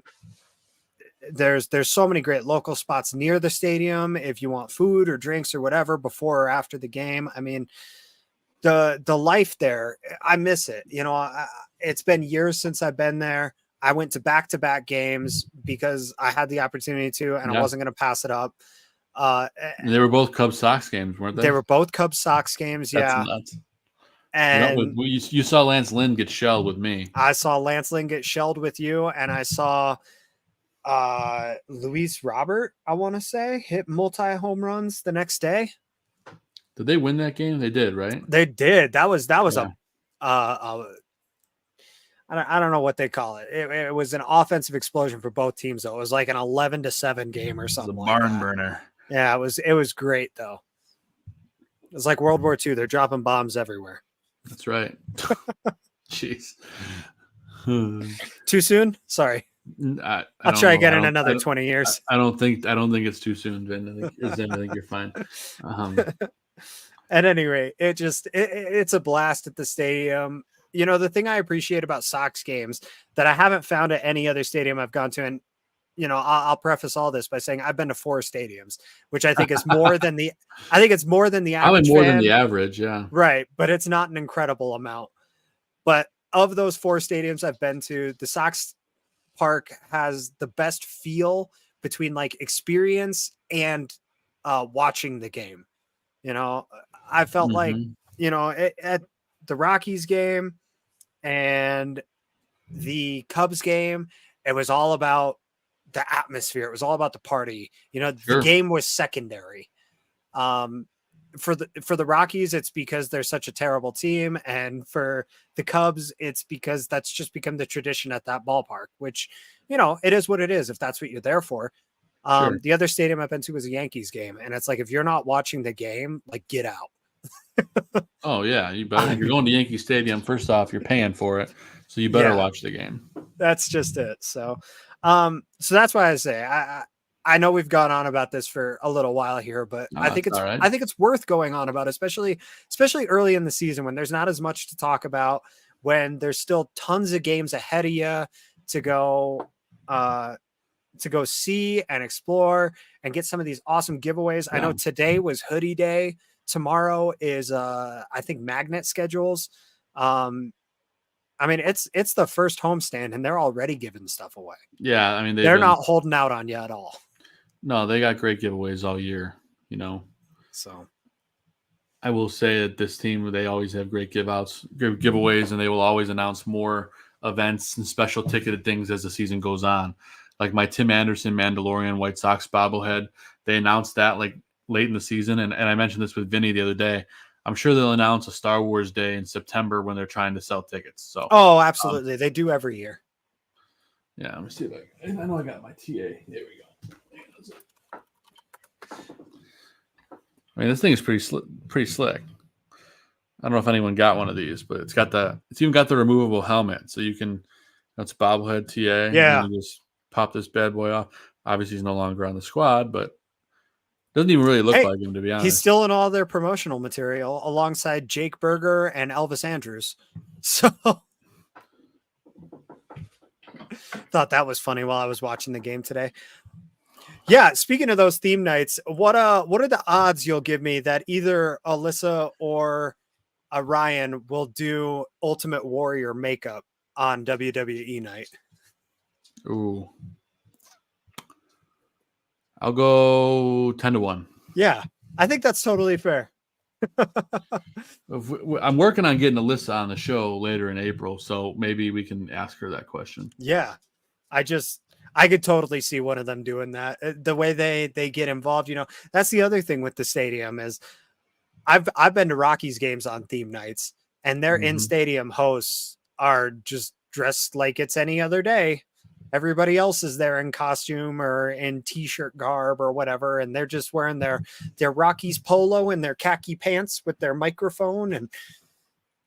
[SPEAKER 5] There's so many great local spots near the stadium if you want food or drinks or whatever before or after the game. I mean, the life there, I miss it. It's been years since I've been there. I went to back-to-back games because I had the opportunity to, and I wasn't going to pass it up.
[SPEAKER 4] And they were both Cubs Sox games, weren't they?
[SPEAKER 5] They were both Cubs Sox games.
[SPEAKER 4] That's nuts.
[SPEAKER 5] And
[SPEAKER 4] you saw Lance Lynn get shelled with me.
[SPEAKER 5] I saw Lance Lynn get shelled with you, and I saw Luis Robert, I want to say, hit multi-home runs the next day.
[SPEAKER 4] Did they win that game? They did, right?
[SPEAKER 5] They did. That was I don't know what they call it. It was an offensive explosion for both teams, though. It was like an 11-7 game or something.
[SPEAKER 4] It was a barn burner.
[SPEAKER 5] Yeah, it was great, though. It was like World War II. They're dropping bombs everywhere.
[SPEAKER 4] That's right. Jeez.
[SPEAKER 5] Too soon? Sorry. I'll try again in another 20 years.
[SPEAKER 4] I don't think it's too soon, Vin. I think you're fine.
[SPEAKER 5] At any rate, it's a blast at the stadium. The thing I appreciate about Sox games that I haven't found at any other stadium I've gone to, and I'll preface all this by saying I've been to 4 stadiums, which I think is more than the average.
[SPEAKER 4] Probably more than the average, yeah.
[SPEAKER 5] Right, but it's not an incredible amount. But of those 4 stadiums I've been to, the Sox Park has the best feel between like experience and watching the game. I felt like at the Rockies game and the Cubs game, it was all about the atmosphere. It was all about the party. The game was secondary. For the Rockies, it's because they're such a terrible team. And for the Cubs, it's because that's just become the tradition at that ballpark, which, it is what it is if that's what you're there for. The other stadium I've been to was a Yankees game. And it's like, if you're not watching the game, like, get out.
[SPEAKER 4] Oh yeah, you better. If you're going to Yankee Stadium, first off, you're paying for it, so you better watch the game.
[SPEAKER 5] That's just it. So that's why I say I know we've gone on about this for a little while here, but I think it's worth going on about, especially early in the season when there's not as much to talk about, when there's still tons of games ahead of you to go see and explore and get some of these awesome giveaways. Yeah. I know today was hoodie day. Tomorrow is I think magnet schedules. I mean, it's the first homestand and they're already giving stuff away.
[SPEAKER 4] Yeah, I mean
[SPEAKER 5] they're not holding out on you at all.
[SPEAKER 4] No, they got great giveaways all year,
[SPEAKER 5] So
[SPEAKER 4] I will say that this team, they always have great giveaways, and they will always announce more events and special ticketed things as the season goes on. Like my Tim Anderson Mandalorian White Sox bobblehead, they announced that like late in the season, and I mentioned this with Vinny the other day. I'm sure they'll announce a Star Wars Day in September when they're trying to sell tickets. So,
[SPEAKER 5] absolutely, they do every year.
[SPEAKER 4] Yeah, let me see if I know I got my TA. There we go. I mean, this thing is pretty slick. I don't know if anyone got one of these, but it's even got the removable helmet, so you can. That's bobblehead TA.
[SPEAKER 5] Yeah,
[SPEAKER 4] and you just pop this bad boy off. Obviously, he's no longer on the squad, but doesn't even really look like him, to be honest.
[SPEAKER 5] He's still in all their promotional material alongside Jake Berger and Elvis Andrews. So thought that was funny while I was watching the game today. Yeah, speaking of those theme nights, what are the odds you'll give me that either Alyssa or Ryan will do Ultimate Warrior makeup on WWE night?
[SPEAKER 4] Ooh. I'll go 10-1.
[SPEAKER 5] Yeah, I think that's totally fair.
[SPEAKER 4] I'm working on getting Alyssa on the show later in April, so maybe we can ask her that question.
[SPEAKER 5] Yeah, I could totally see one of them doing that. The way they get involved, that's the other thing with the stadium is I've been to Rockies games on theme nights, and their in-stadium hosts are just dressed like it's any other day. Everybody else is there in costume or in t-shirt garb or whatever, and they're just wearing their Rockies polo and their khaki pants with their microphone. And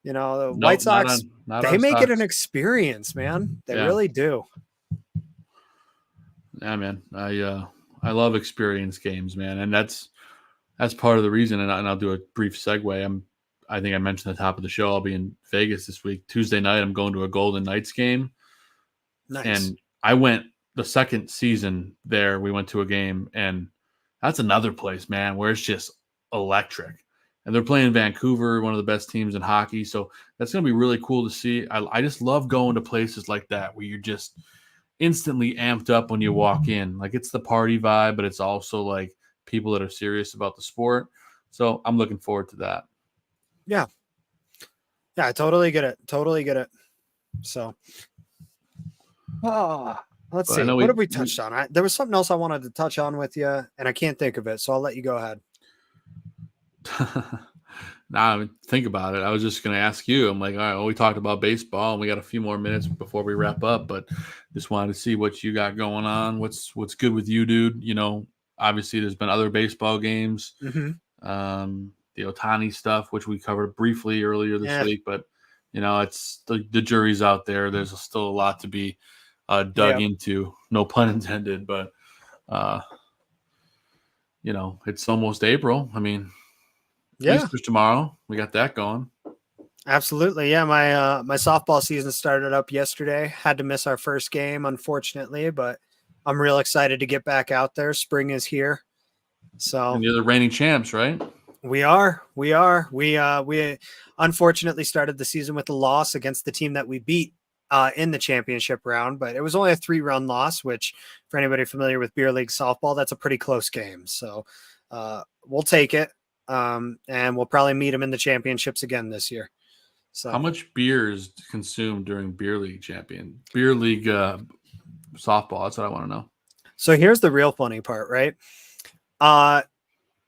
[SPEAKER 5] the White Sox, they make it an experience, man. They really do.
[SPEAKER 4] Yeah, man. I love experience games, man, and that's part of the reason. And I'll do a brief segue. I think I mentioned at the top of the show, I'll be in Vegas this week. Tuesday night, I'm going to a Golden Knights game.
[SPEAKER 5] Nice.
[SPEAKER 4] And I went the second season there. We went to a game, and that's another place, man, where it's just electric. And they're playing Vancouver, one of the best teams in hockey. So that's going to be really cool to see. I just love going to places like that where you're just instantly amped up when you walk in. Like, it's the party vibe, but it's also like people that are serious about the sport. So I'm looking forward to that.
[SPEAKER 5] Yeah. Yeah, I totally get it. So, let's see. What have we touched on? There was something else I wanted to touch on with you, and I can't think of it. So I'll let you go ahead.
[SPEAKER 4] Nah, think about it. I was just going to ask you. I'm like, all right, well, we talked about baseball, and we got a few more minutes before we wrap up, but just wanted to see what you got going on. What's good with you, dude? Obviously there's been other baseball games, the Ohtani stuff, which we covered briefly earlier this week, but it's the jury's out there. There's still a lot to be dug into, no pun intended, but it's almost April. I mean, Easter's tomorrow. We got that going.
[SPEAKER 5] Absolutely. Yeah. My softball season started up yesterday. Had to miss our first game, unfortunately, but I'm real excited to get back out there. Spring is here. So,
[SPEAKER 4] and you're the reigning champs, right?
[SPEAKER 5] We are. We unfortunately started the season with a loss against the team that we beat in the championship round, but it was only a 3-run loss, which for anybody familiar with beer league softball, that's a pretty close game. So we'll take it. And we'll probably meet them in the championships again this year. So
[SPEAKER 4] how much beer is consumed during beer league softball? That's what I want to know.
[SPEAKER 5] So here's the real funny part, right?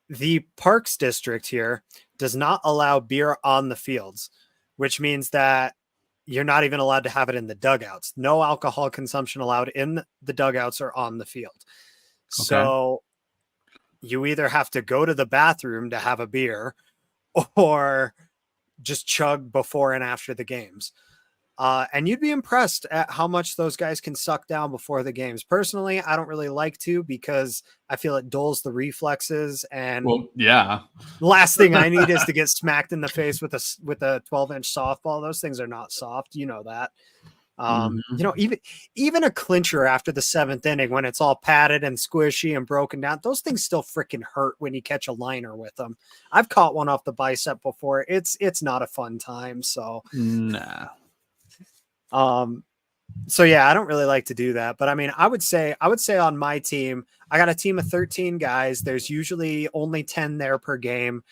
[SPEAKER 5] The Parks District here does not allow beer on the fields, which means that you're not even allowed to have it in the dugouts. No alcohol consumption allowed in the dugouts or on the field. Okay. So you either have to go to the bathroom to have a beer or just chug before and after the games. And you'd be impressed at how much those guys can suck down before the games. Personally, I don't really like to because I feel it dulls the reflexes. And last thing I need is to get smacked in the face with a 12-inch softball. Those things are not soft. You know that. Even a clincher after the 7th inning, when it's all padded and squishy and broken down, those things still freaking hurt when you catch a liner with them. I've caught one off the bicep before. It's not a fun time. So
[SPEAKER 4] nah.
[SPEAKER 5] So yeah, I don't really like to do that, but I mean, I would say on my team, I got a team of 13 guys. There's usually only 10 there per game.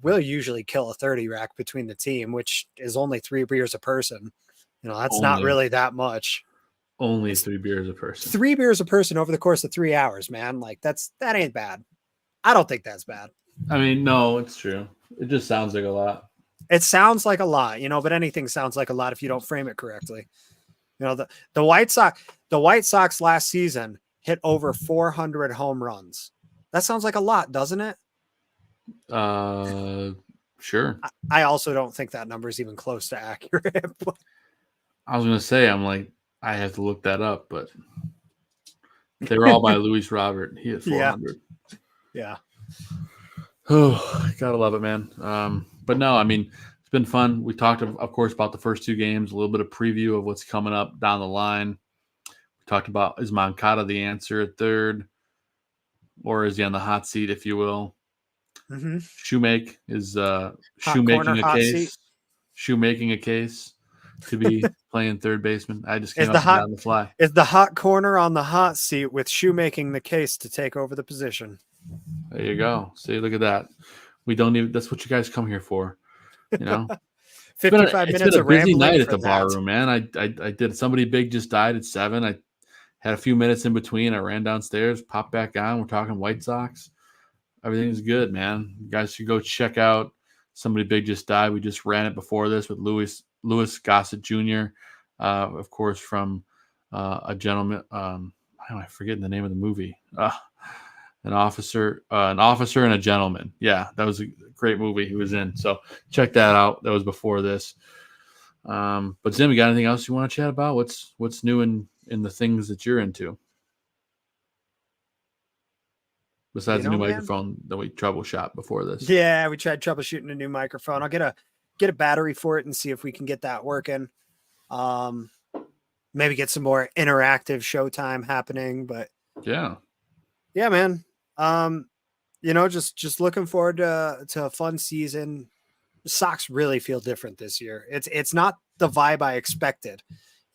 [SPEAKER 5] We'll usually kill a 30 rack between the team, which is only 3 beers a person. That's not really that much.
[SPEAKER 4] Only 3 beers a person.
[SPEAKER 5] 3 beers a person over the course of 3 hours, man. Like that ain't bad. I don't think that's bad.
[SPEAKER 4] I mean, no, it's true. It just sounds like a lot.
[SPEAKER 5] It sounds like a lot, but anything sounds like a lot if you don't frame it correctly. The White Sox last season hit over 400 home runs. That sounds like a lot, doesn't it?
[SPEAKER 4] Sure.
[SPEAKER 5] I also don't think that number is even close to accurate.
[SPEAKER 4] I was going to say, I'm like, I have to look that up, but they were all by Luis Robert. He hit 400.
[SPEAKER 5] Yeah.
[SPEAKER 4] Oh, gotta love it, man. But no, I mean, it's been fun. We talked, of course, about the first 2 games, a little bit of preview of what's coming up down the line. We talked about, is Moncada the answer at third, or is he on the hot seat, if you will?
[SPEAKER 5] Mm-hmm.
[SPEAKER 4] Shoemake is shoemaking a case to be playing third baseman. I just came up with that on the fly.
[SPEAKER 5] Is the hot corner on the hot seat with shoemaking the case to take over the position?
[SPEAKER 4] There you go. See, look at that. We don't even. That's what you guys come here for,
[SPEAKER 5] 55
[SPEAKER 4] it's
[SPEAKER 5] minutes
[SPEAKER 4] been a
[SPEAKER 5] of
[SPEAKER 4] busy
[SPEAKER 5] rambling
[SPEAKER 4] night at
[SPEAKER 5] for
[SPEAKER 4] the bar
[SPEAKER 5] that.
[SPEAKER 4] room, man. I did. Somebody big just died at 7. I had a few minutes in between. I ran downstairs, popped back on. We're talking White Sox. Everything's good, man. You guys should go check out Somebody Big Just Died. We just ran it before this with Louis Gossett Jr., of course, from a gentleman. I'm forgetting the name of the movie. An officer and a gentleman. Yeah, that was a great movie he was in. So check that out. That was before this. But Zim, you got anything else you want to chat about? What's new in the things that you're into? Besides the new microphone that we troubleshot before this.
[SPEAKER 5] Yeah, we tried troubleshooting a new microphone. I'll get a battery for it and see if we can get that working. Maybe get some more interactive showtime happening. But yeah, man. Just looking forward to a fun season. The Sox really feel different this year. It's not the vibe I expected.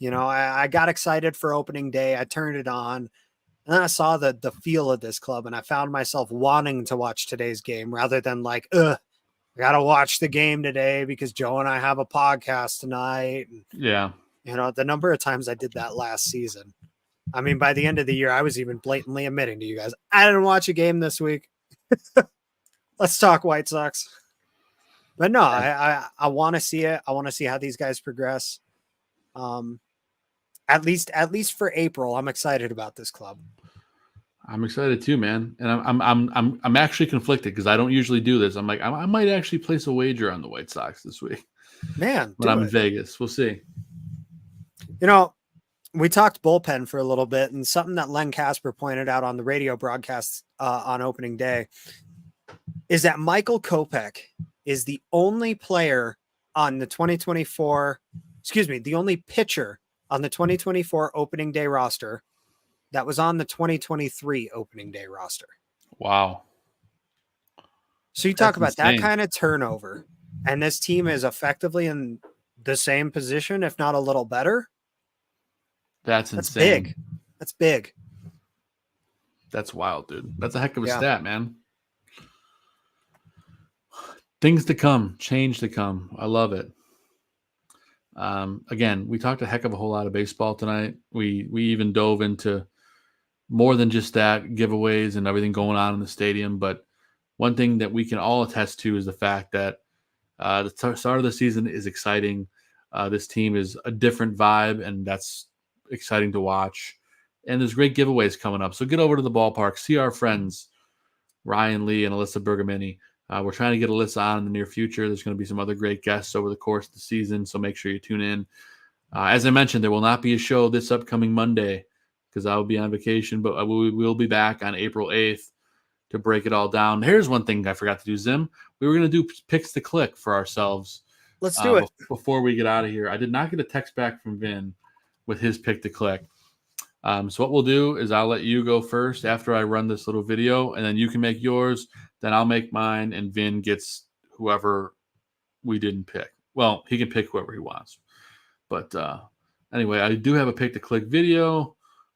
[SPEAKER 5] I got excited for opening day. I turned it on. And then I saw the feel of this club, and I found myself wanting to watch today's game rather than like, I got to watch the game today because Joe and I have a podcast tonight. And,
[SPEAKER 4] yeah.
[SPEAKER 5] The number of times I did that last season. I mean, by the end of the year, I was even blatantly admitting to you guys, I didn't watch a game this week. Let's talk White Sox. But no, I want to see it. I want to see how these guys progress. At least for April, I'm excited about this club.
[SPEAKER 4] I'm excited too, man. And I'm actually conflicted because I don't usually do this. I'm like, I might actually place a wager on the White Sox this week.
[SPEAKER 5] Man,
[SPEAKER 4] when I'm in Vegas. We'll see.
[SPEAKER 5] We talked bullpen for a little bit, and something that Len Casper pointed out on the radio broadcast on opening day is that Michael Kopech is the only player on the 2024, the only pitcher on the 2024 opening day roster that was on the 2023 opening day roster.
[SPEAKER 4] Wow.
[SPEAKER 5] So you talk about insane. That kind of turnover, and this team is effectively in the same position, if not a little better.
[SPEAKER 4] That's insane.
[SPEAKER 5] Big. That's big.
[SPEAKER 4] That's wild, dude. That's a heck of a stat, man. Things to come, change to come. I love it. Again, we talked a heck of a whole lot of baseball tonight. We even dove into more than just that, giveaways and everything going on in the stadium. But one thing that we can all attest to is the fact that the start of the season is exciting. This team is a different vibe, and that's exciting to watch. And there's great giveaways coming up. So get over to the ballpark, see our friends, Ryan Lee and Alyssa Bergamini. We're trying to get Alyssa on in the near future. There's going to be some other great guests over the course of the season, so make sure you tune in. As I mentioned, there will not be a show this upcoming Monday because I will be on vacation, but we will be back on April 8th to break it all down. Here's one thing I forgot to do, Zim. We were going to do picks to click for ourselves.
[SPEAKER 5] Let's do it.
[SPEAKER 4] Before we get out of here. I did not get a text back from Vin with his pick to click. So what we'll do is I'll let you go first after I run this little video, and then you can make yours. Then I'll make mine, and Vin gets whoever we didn't pick. Well, he can pick whoever he wants. But anyway, I do have a pick to click video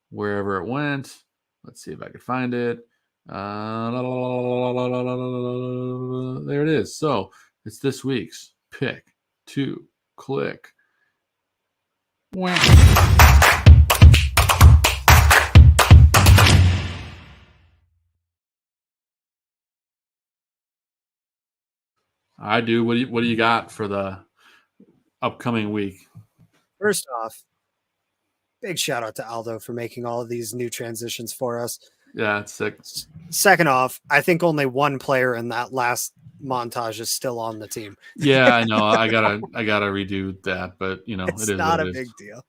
[SPEAKER 4] wherever it went. Let's see if I can find it. There it is. So it's this week's pick to click. I do. What do you got for the upcoming week?
[SPEAKER 5] First off, big shout out to Aldo for making all of these new transitions for us.
[SPEAKER 4] Yeah, it's sick.
[SPEAKER 5] Second off, I think only one player in that last montage is still on the team.
[SPEAKER 4] Yeah, I know. I gotta redo that, but
[SPEAKER 5] it's not a big deal.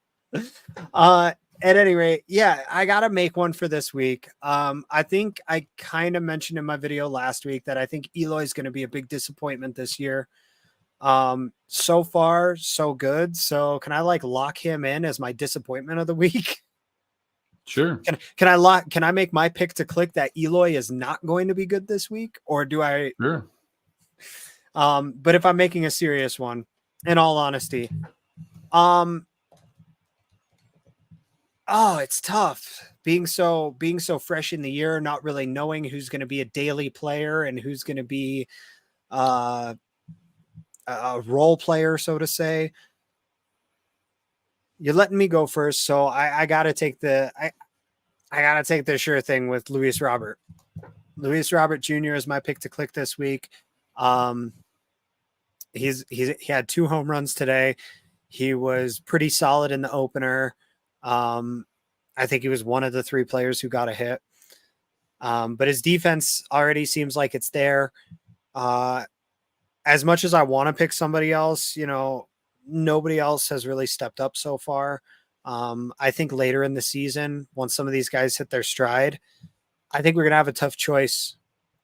[SPEAKER 5] At any rate, yeah, I gotta make one for this week. I think I kind of mentioned in my video last week that I think Eloy is going to be a big disappointment this year. So far, so good. So can I lock him in as my disappointment of the week?
[SPEAKER 4] Sure.
[SPEAKER 5] Can I make my pick to click that Eloy is not going to be good this week, or do I?
[SPEAKER 4] Sure.
[SPEAKER 5] But if I'm making a serious one, in all honesty, it's tough being so fresh in the year, not really knowing who's going to be a daily player and who's going to be a role player, so to say. You're letting me go first, so I gotta take the sure thing with Luis Robert. Luis Robert Jr. is my pick to click this week. He had 2 home runs today. He was pretty solid in the opener. I think he was one of the 3 players who got a hit. But his defense already seems like it's there. As much as I want to pick somebody else, nobody else has really stepped up so far. I think later in the season, once some of these guys hit their stride, I think we're going to have a tough choice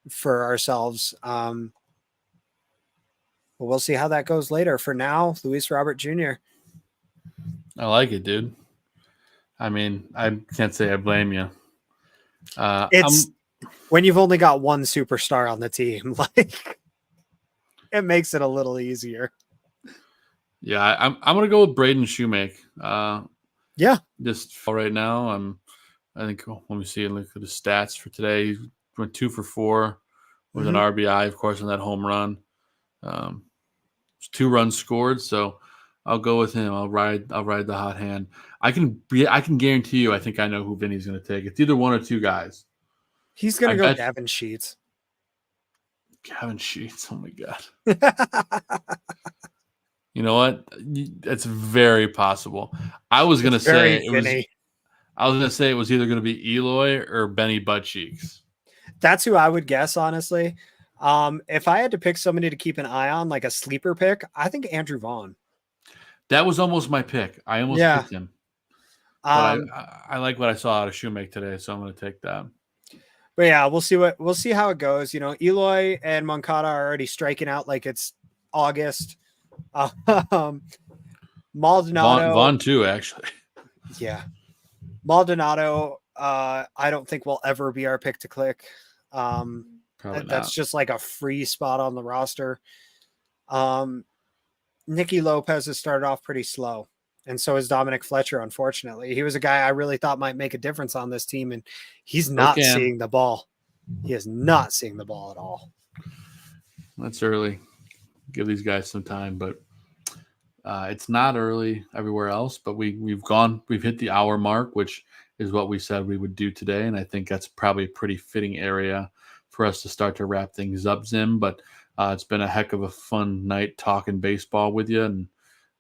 [SPEAKER 5] for ourselves. But we'll see how that goes later. For now, Luis Robert Jr.
[SPEAKER 4] I like it, dude. I mean, I can't say I blame you.
[SPEAKER 5] It's when you've only got one superstar on the team, like it makes it a little easier.
[SPEAKER 4] Yeah, I'm gonna go with Braden Shoemake.
[SPEAKER 5] Yeah,
[SPEAKER 4] just right now, I think. Let me see. Look at the stats for today. He went 2 for 4 with an RBI, of course, on that home run. 2 runs scored, so I'll go with him. I'll ride the hot hand. I can guarantee you. I think I know who Vinny's going to take. It's either 1 or 2 guys.
[SPEAKER 5] He's going to go Gavin Sheets.
[SPEAKER 4] Gavin Sheets. Oh my god. You know what? It's very possible. I was going to say it was either going to be Eloy or Benny Buttcheeks.
[SPEAKER 5] That's who I would guess, honestly. If I had to pick somebody to keep an eye on, like a sleeper pick, I think Andrew Vaughn.
[SPEAKER 4] That was almost my pick. I almost picked him. But I like what I saw out of Shoemake today, so I'm going to take that.
[SPEAKER 5] But yeah, we'll see how it goes. Eloy and Moncada are already striking out like it's August. Maldonado,
[SPEAKER 4] Vaughn too, actually.
[SPEAKER 5] Yeah, Maldonado. I don't think will ever be our pick to click. That's just like a free spot on the roster. Nicky Lopez has started off pretty slow, and so is Dominic Fletcher. Unfortunately, he was a guy I really thought might make a difference on this team, and he's not seeing the ball. He is not seeing the ball at all.
[SPEAKER 4] That's early. Give these guys some time, but it's not early everywhere else. But we've hit the hour mark, which is what we said we would do today, and I think that's probably a pretty fitting area for us to start to wrap things up, Zim. But it's been a heck of a fun night talking baseball with you, and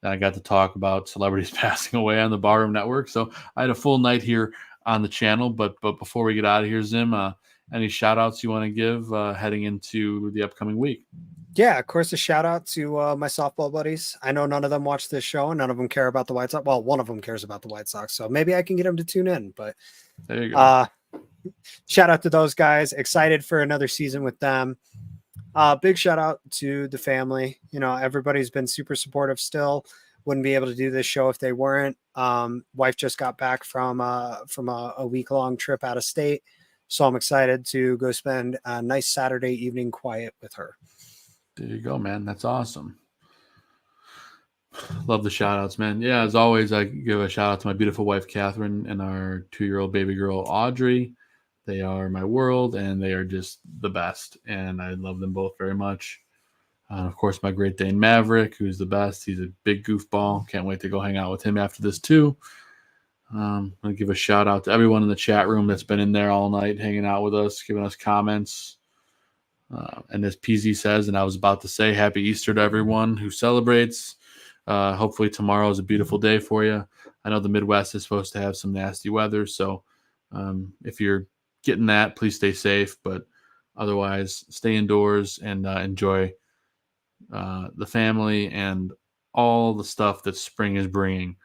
[SPEAKER 4] I got to talk about celebrities passing away on the Barroom Network. So I had a full night here on the channel. But before we get out of here, Zim, any shout outs you want to give heading into the upcoming week?
[SPEAKER 5] Yeah, of course, a shout out to my softball buddies. I know none of them watch this show, and none of them care about the White Sox. Well, one of them cares about the White Sox, so maybe I can get them to tune in. But
[SPEAKER 4] there you go.
[SPEAKER 5] Shout out to those guys. Excited for another season with them. Big shout out to the family. Everybody's been super supportive still. Wouldn't be able to do this show if they weren't. Wife just got back from a week-long trip out of state, so I'm excited to go spend a nice Saturday evening quiet with her.
[SPEAKER 4] There you go, man. That's awesome. Love the shout outs, man. Yeah, as always, I give a shout out to my beautiful wife, Catherine, and our 2-year-old baby girl, Audrey. They are my world, and they are just the best, and I love them both very much. Of course, my Great Dane Maverick, who's the best. He's a big goofball. Can't wait to go hang out with him after this, too. I'm going to give a shout out to everyone in the chat room that's been in there all night, hanging out with us, giving us comments. And as PZ says, and I was about to say, Happy Easter to everyone who celebrates. Hopefully tomorrow is a beautiful day for you. I know the Midwest is supposed to have some nasty weather, so if you're getting that, please stay safe. But otherwise, stay indoors and enjoy the family and all the stuff that spring is bringing.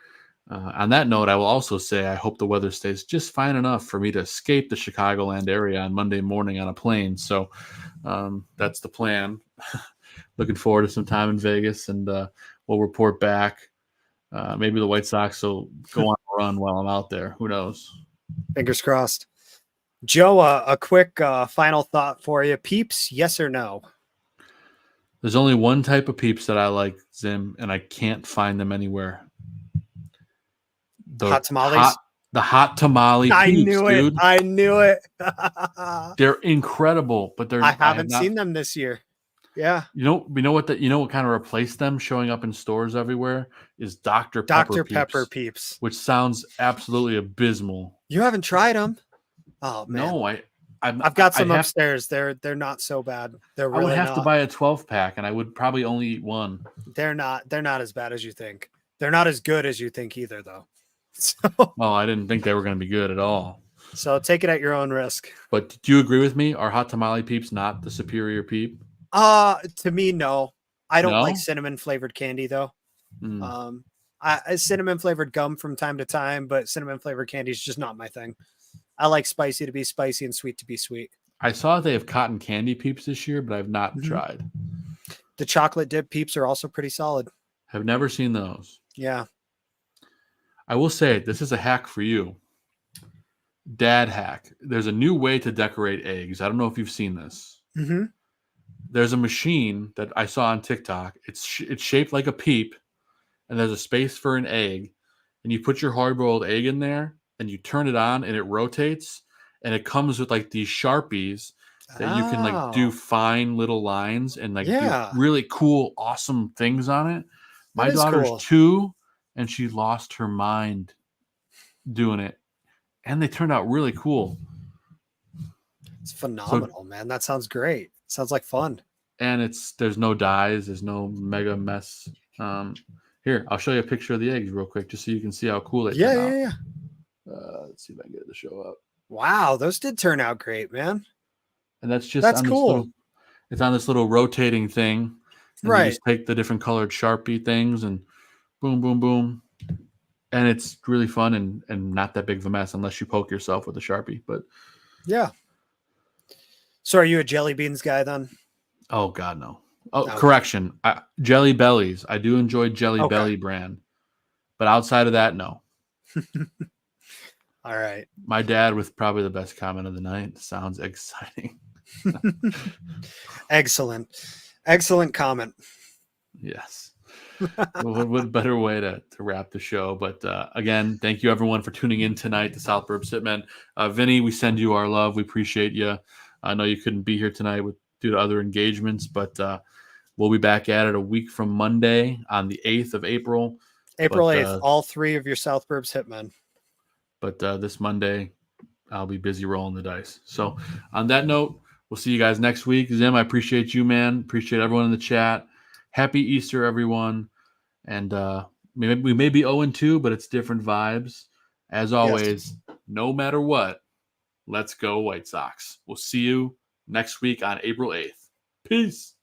[SPEAKER 4] On that note, I will also say I hope the weather stays just fine enough for me to escape the Chicagoland area on Monday morning on a plane. So that's the plan. Looking forward to some time in Vegas, and we'll report back. Maybe the White Sox will go on a run while I'm out there. Who knows?
[SPEAKER 5] Fingers crossed. Joe, a quick final thought for you. Peeps, yes or no?
[SPEAKER 4] There's only one type of peeps that I like, Zim, and I can't find them anywhere.
[SPEAKER 5] Hot tamales?
[SPEAKER 4] The hot tamale peeps, dude.
[SPEAKER 5] I knew it.
[SPEAKER 4] They're incredible, but
[SPEAKER 5] I haven't seen them this year. Yeah.
[SPEAKER 4] You know what kind of replaced them showing up in stores everywhere is Dr. Pepper
[SPEAKER 5] Peeps.
[SPEAKER 4] which sounds absolutely abysmal.
[SPEAKER 5] You haven't tried them? Oh man.
[SPEAKER 4] No,
[SPEAKER 5] I've got some upstairs. They're not so bad. They're really
[SPEAKER 4] I would have to buy a 12-pack, and I would probably only eat one.
[SPEAKER 5] They're not as bad as you think. They're not as good as you think either, though. So,
[SPEAKER 4] well, I didn't think they were going to be good at all.
[SPEAKER 5] So take it at your own risk.
[SPEAKER 4] But do you agree with me? Are hot tamale peeps not the superior peep?
[SPEAKER 5] To me, no. I don't like cinnamon flavored candy though. I cinnamon flavored gum from time to time, but cinnamon flavored candy is just not my thing. I like spicy to be spicy and sweet to be sweet.
[SPEAKER 4] I saw they have cotton candy peeps this year, but I've not tried.
[SPEAKER 5] The chocolate dip peeps are also pretty solid.
[SPEAKER 4] Have never seen those.
[SPEAKER 5] Yeah.
[SPEAKER 4] I will say this is a hack for you. Dad hack. There's a new way to decorate eggs. I don't know if you've seen this.
[SPEAKER 5] Mm-hmm.
[SPEAKER 4] There's a machine that I saw on TikTok. It's shaped like a peep, and there's a space for an egg, and you put your hard-boiled egg in there, and you turn it on, and it rotates, and it comes with like these Sharpies that you can like do fine little lines and like do really cool, awesome things on it. My daughter's 2, and she lost her mind doing it, and they turned out really cool.
[SPEAKER 5] It's phenomenal, man. That sounds great. Sounds like fun.
[SPEAKER 4] And there's no dyes. There's no mega mess. Here, I'll show you a picture of the eggs real quick, just so you can see how cool they turn out.
[SPEAKER 5] Yeah.
[SPEAKER 4] Let's see if I can get it to show up.
[SPEAKER 5] Wow, those did turn out great, man.
[SPEAKER 4] And that's
[SPEAKER 5] cool.
[SPEAKER 4] It's on this little rotating thing. And
[SPEAKER 5] right.
[SPEAKER 4] You just take the different colored Sharpie things and boom, boom, boom. And it's really fun and not that big of a mess unless you poke yourself with a Sharpie. But
[SPEAKER 5] yeah. So are you a jelly beans guy then?
[SPEAKER 4] Oh, God, no. Oh, okay. Correction. Jelly Bellies. I do enjoy Jelly Belly brand. But outside of that, no.
[SPEAKER 5] All right.
[SPEAKER 4] My dad with probably the best comment of the night. Sounds exciting.
[SPEAKER 5] Excellent comment.
[SPEAKER 4] Yes. What better way to wrap the show? But again, thank you everyone for tuning in tonight to South Burbs Hitmen. Vinny, we send you our love. We appreciate you. I know you couldn't be here tonight due to other engagements, but we'll be back at it a week from Monday on the 8th of April.
[SPEAKER 5] April 8th, all 3 of your South Burbs Hitmen.
[SPEAKER 4] But this Monday, I'll be busy rolling the dice. So on that note, we'll see you guys next week. Zim, I appreciate you, man. Appreciate everyone in the chat. Happy Easter, everyone. And we may be 0-2, but it's different vibes. As always, no matter what, let's go White Sox. We'll see you next week on April 8th. Peace.